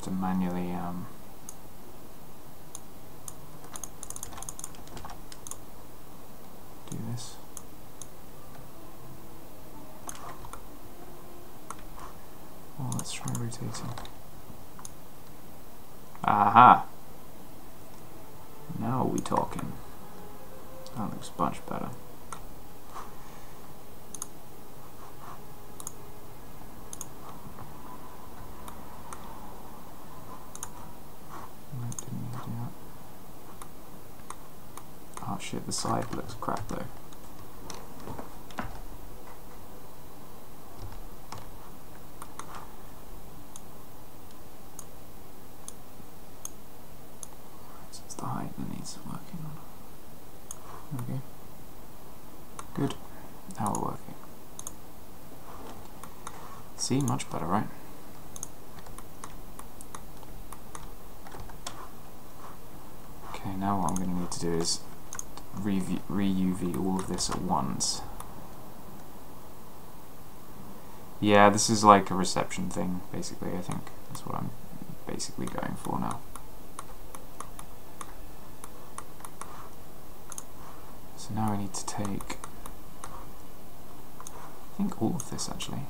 have to manually do this. Well, let's try rotating. Aha! Now we're talking. That looks much better. Oh shit, the side looks crap though. So it's the height that needs working on. There we go. Good. Now we're working. See, much better, right? Okay, now what I'm going to need to do is re-UV all of this at once. Yeah, this is like a reception thing, basically, I think. That's what I'm basically going for now. So now I need to take, I think all of this actually.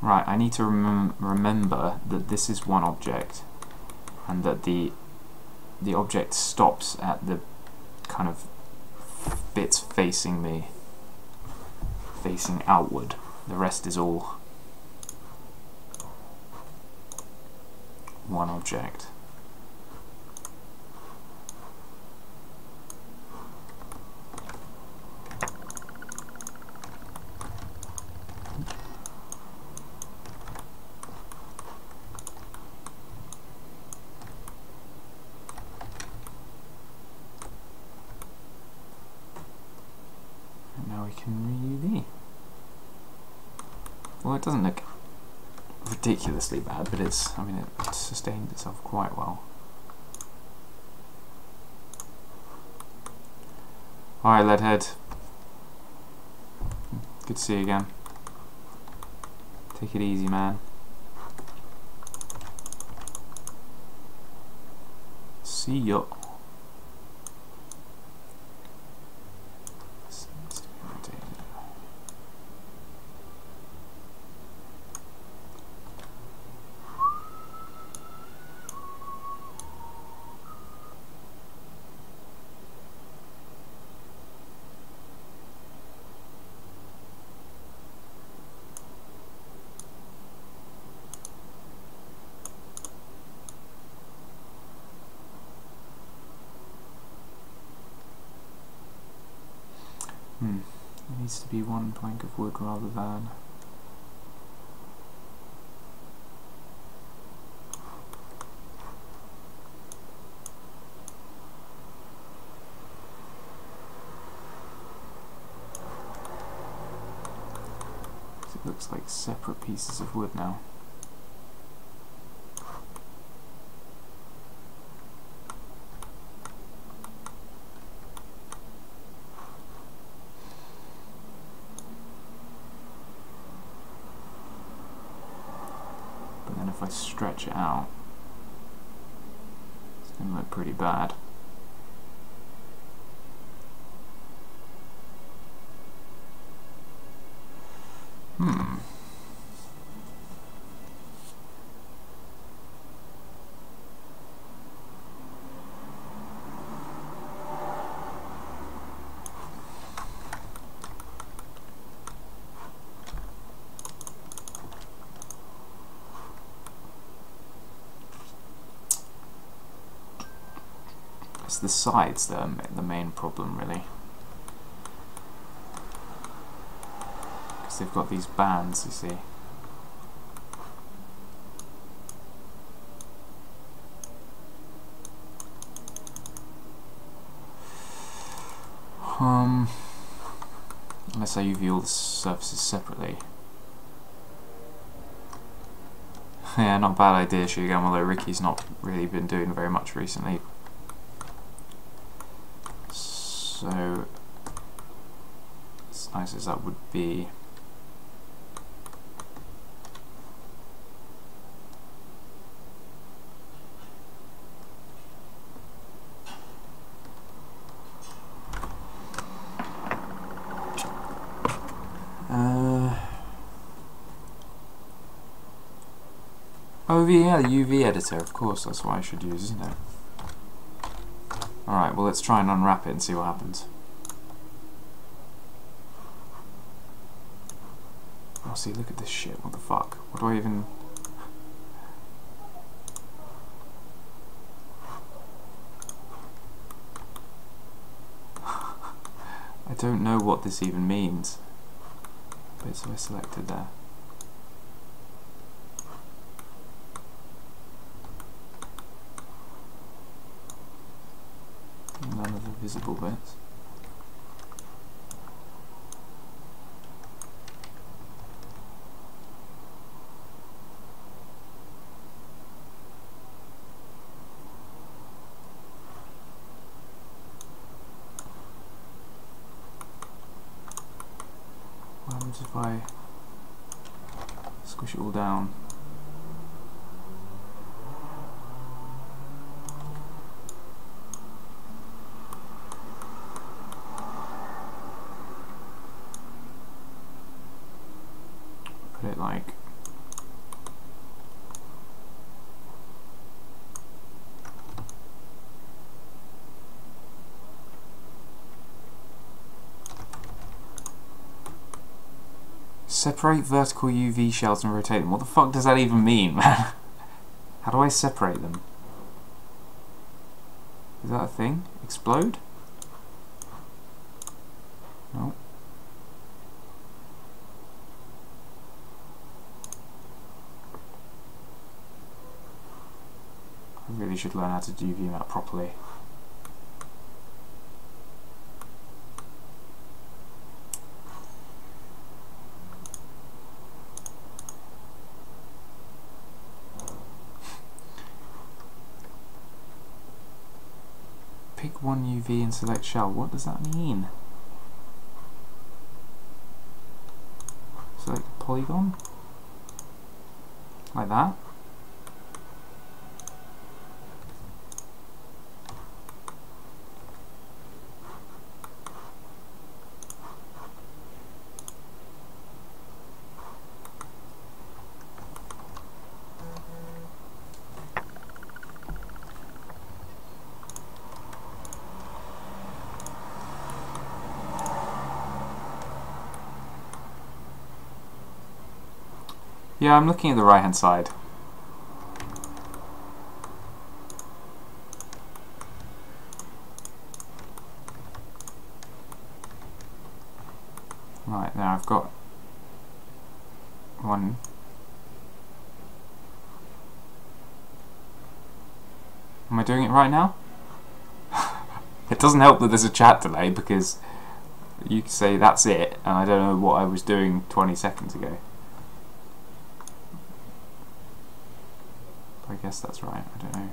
Right, I need to remember that this is one object, and that the object stops at the kind of bits facing me, facing outward. The rest is all one object. Well, it doesn't look ridiculously bad, but it's, I mean, it sustained itself quite well. Alright, Leadhead. Good to see you again. Take it easy, man. See ya. It needs to be one plank of wood rather than... It looks like separate pieces of wood now. If I stretch it out, it's going to look pretty bad. It's the sides that are the main problem, really, because they've got these bands, you see. Unless I UV all the surfaces separately. Yeah, not a bad idea, Shugam, although Ricky's not really been doing very much recently. So, as nice as that would be... Oh yeah, the UV editor, of course, that's what I should use, isn't it? Alright, well let's try and unwrap it and see what happens. Oh, see, look at this shit, what the fuck? What do I even... I don't know what this even means. Bits are selected there. None of the visible bits. What happens if I squish it all down? Put it like separate vertical UV shells and rotate them. What the fuck does that even mean, man? How do I separate them? Is that a thing? Explode? No. I really should learn how to do UV map properly. Pick one UV and select shell. What does that mean? Select a polygon? Like that? Yeah, I'm looking at the right hand side. Right, now I've got one. Am I doing it right now? It doesn't help that there's a chat delay because you can say that's it and I don't know what I was doing 20 seconds ago. I guess that's right, I don't know.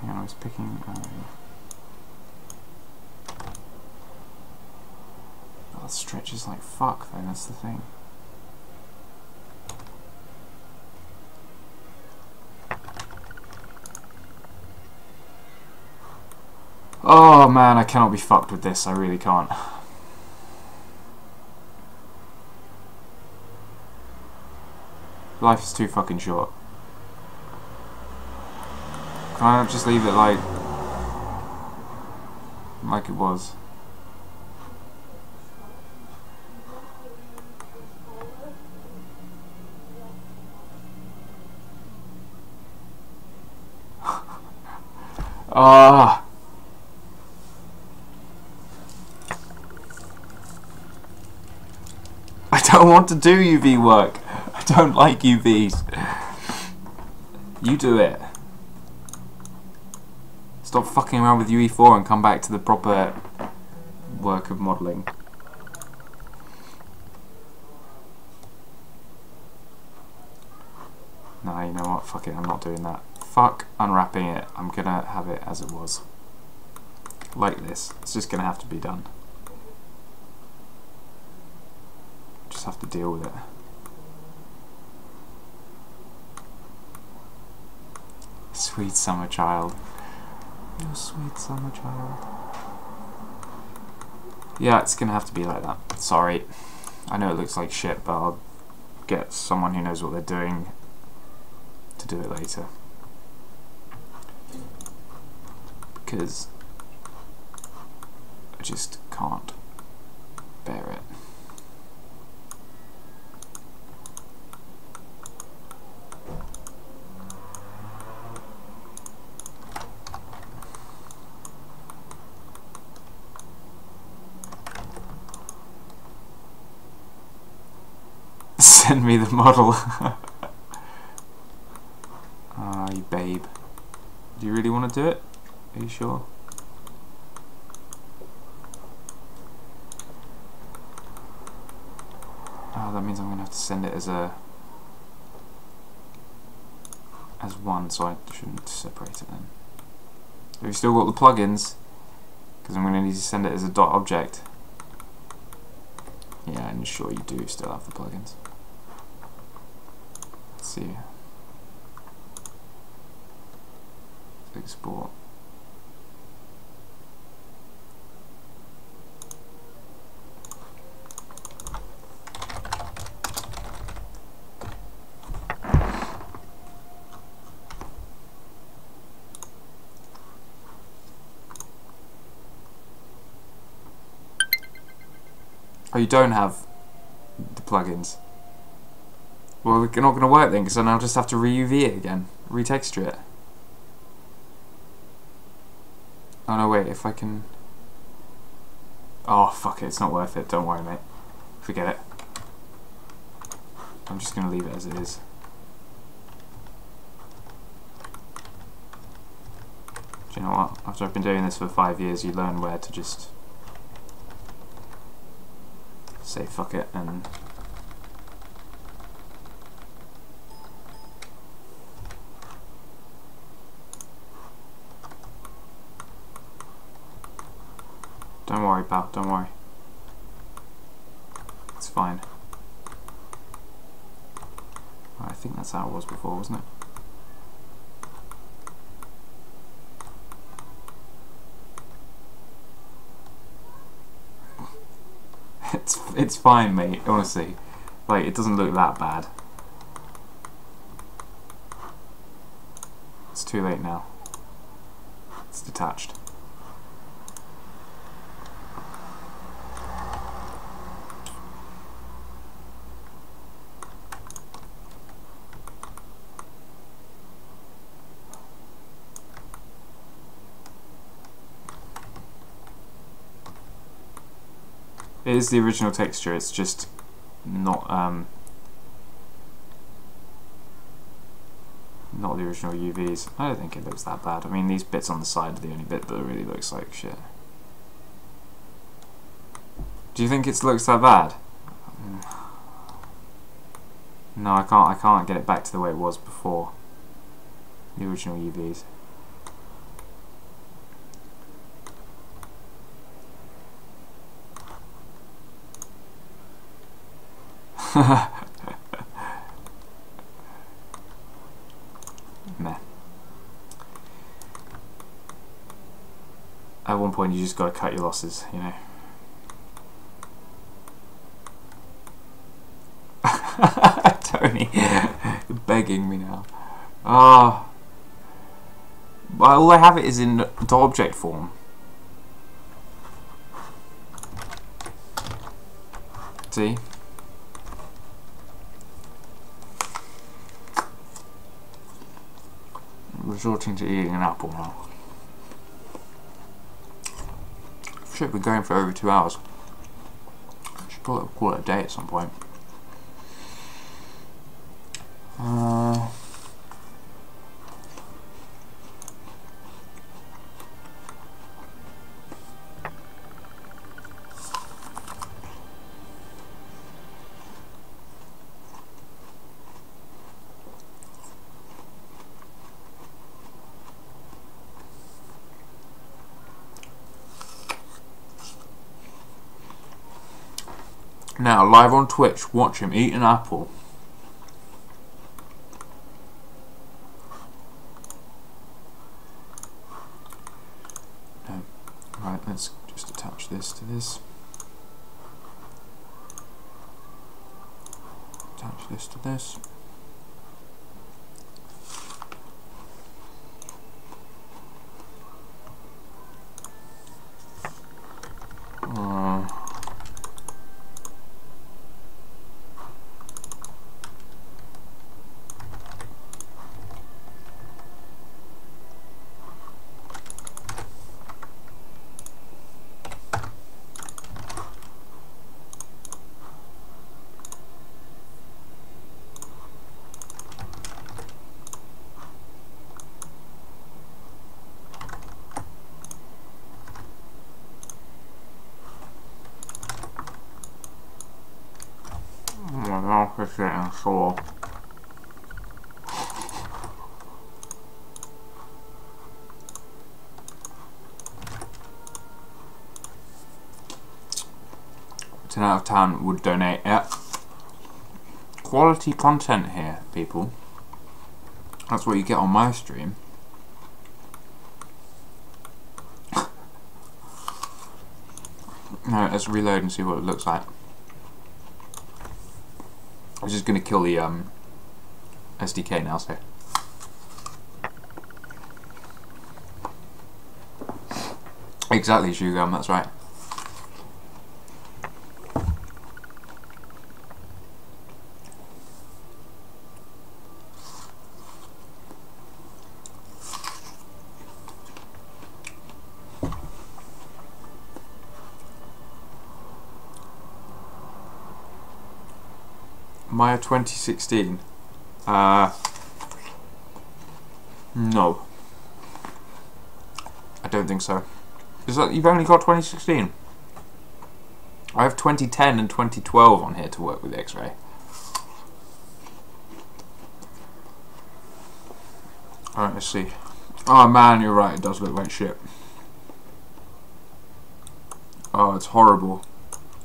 Hang on, I was picking... that stretches like fuck though, that's the thing. Oh man, I cannot be fucked with this, I really can't. Life is too fucking short. Can I just leave it like it was? Ah. I don't want to do UV work. I don't like UVs. You do it. Stop fucking around with UE4 and come back to the proper work of modelling. Nah, you know what? Fuck it, I'm not doing that. Fuck unwrapping it. I'm gonna have it as it was. Like this. It's just gonna have to be done. Just have to deal with it. Sweet summer child. You sweet summer child. Yeah, it's gonna have to be like that. Sorry. I know it looks like shit, but I'll get someone who knows what they're doing to do it later. Because I just can't bear it. Send me the model. Ah, you babe. Do you really want to do it? Are you sure? Oh, that means I'm going to have to send it as one, so I shouldn't separate it then. Have you still got the plugins? Because I'm going to need to send it as a dot object. Yeah, I'm sure you do still have the plugins. Let's see. Export. Oh, you don't have the plugins. Well, they're not going to work then, because then I'll just have to re-UV it again, retexture it. Oh no, wait, if I can... Oh, fuck it, it's not worth it, don't worry, mate. Forget it. I'm just going to leave it as it is. Do you know what? After I've been doing this for 5 years, you learn where to just say fuck it and... Don't worry, pal, don't worry. It's fine. I think that's how it was before, wasn't it? It's fine, mate, honestly. Like, it doesn't look that bad. It's too late now. It's detached. It is the original texture, it's just not not the original UVs. I don't think it looks that bad. I mean, these bits on the side are the only bit that really looks like shit. Do you think it looks that bad? No, I can't get it back to the way it was before the original UVs. Meh. At one point you just gotta cut your losses, you know. Tony, you're begging me now. Ah, well, all I have it is in the object form. See? Resorting to eating an apple now. Should be going for over 2 hours. Should call it a day at some point. Now, live on Twitch, watch him eat an apple. No. Right, let's just attach this to this. Attach this to this. My mouth is getting sore. Ten out of 10 would donate. Yeah. Quality content here, people. That's what you get on my stream. No, let's reload and see what it looks like. I'm just going to kill the SDK now, so. Exactly, Shugam, that's right. Maya 2016. No. I don't think so. Is that you've only got 2016? I have 2010 and 2012 on here to work with X-Ray. Alright, let's see. Oh man, you're right, it does look like shit. Oh, it's horrible.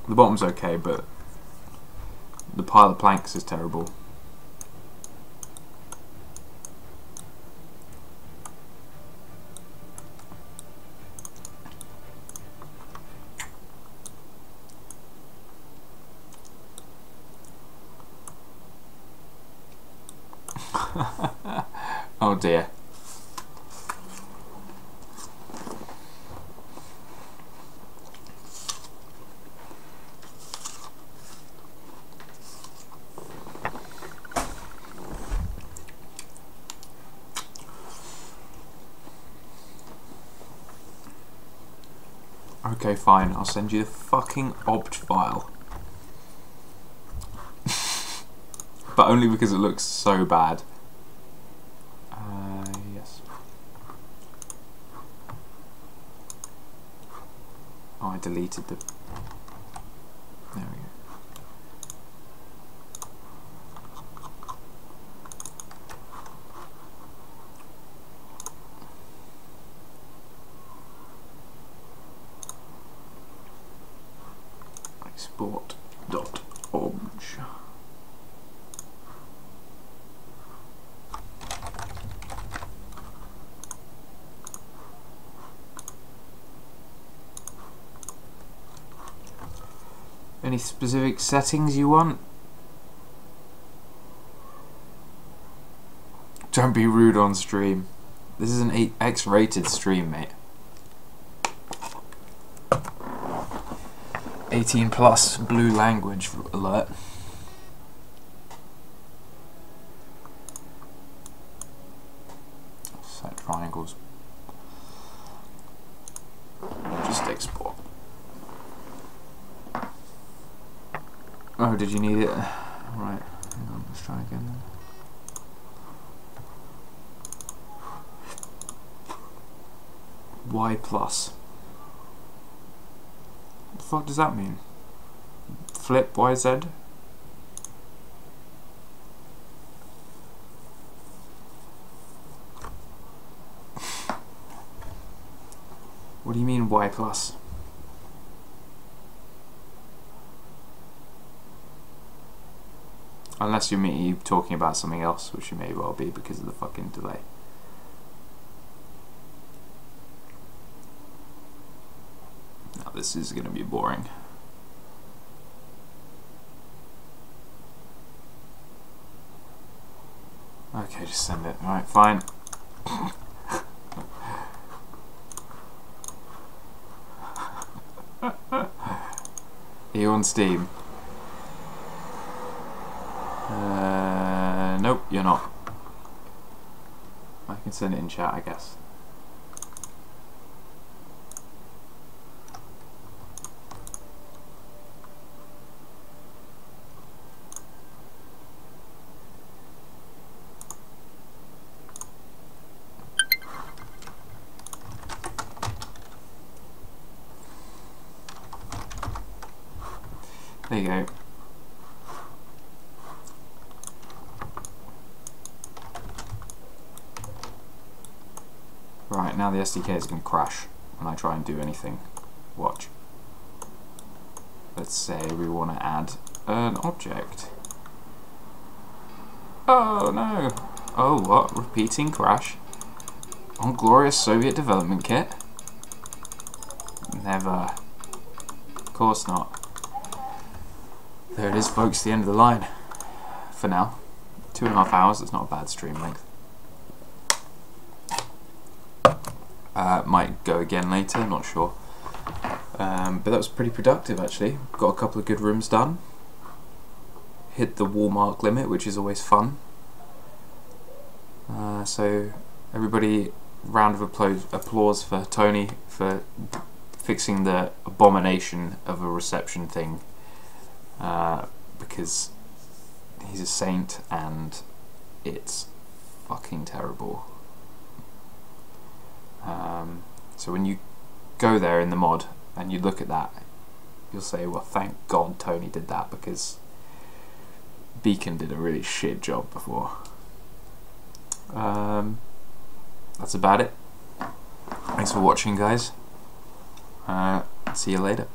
The bottom's okay, but the pile of planks is terrible. Oh dear. Okay, fine, I'll send you the fucking opt file. But only because it looks so bad. Yes. Oh, I deleted the... There we go. Export.obj. Any specific settings you want? Don't be rude on stream. This is an X-rated stream, mate. 18 plus blue language alert. Set triangles. Just export. Oh, did you need it? Right, hang on, let's try again then. Y plus. What the fuck does that mean? Flip YZ? What do you mean Y plus? Unless you're talking about something else, which you may well be because of the fucking delay. Now this is going to be boring. Okay, just send it. Alright, fine. Are you on Steam? Nope, you're not. I can send it in chat, I guess. There you go. Right, now the SDK is going to crash when I try and do anything. Watch. Let's say we want to add an object. Oh no! Oh what? Repeating crash? On glorious Soviet development kit? Never. Of course not. There it is, folks, the end of the line. For now. 2.5 hours, that's not a bad stream length. Might go again later, not sure. But that was pretty productive actually. Got a couple of good rooms done. Hit the wall mark limit, which is always fun. So everybody, round of applause for Tony for fixing the abomination of a reception thing. Because he's a saint and it's fucking terrible. So when you go there in the mod and you look at that, you'll say, well, thank God Tony did that, because Beacon did a really shit job before. That's about it. Thanks for watching, guys. See you later.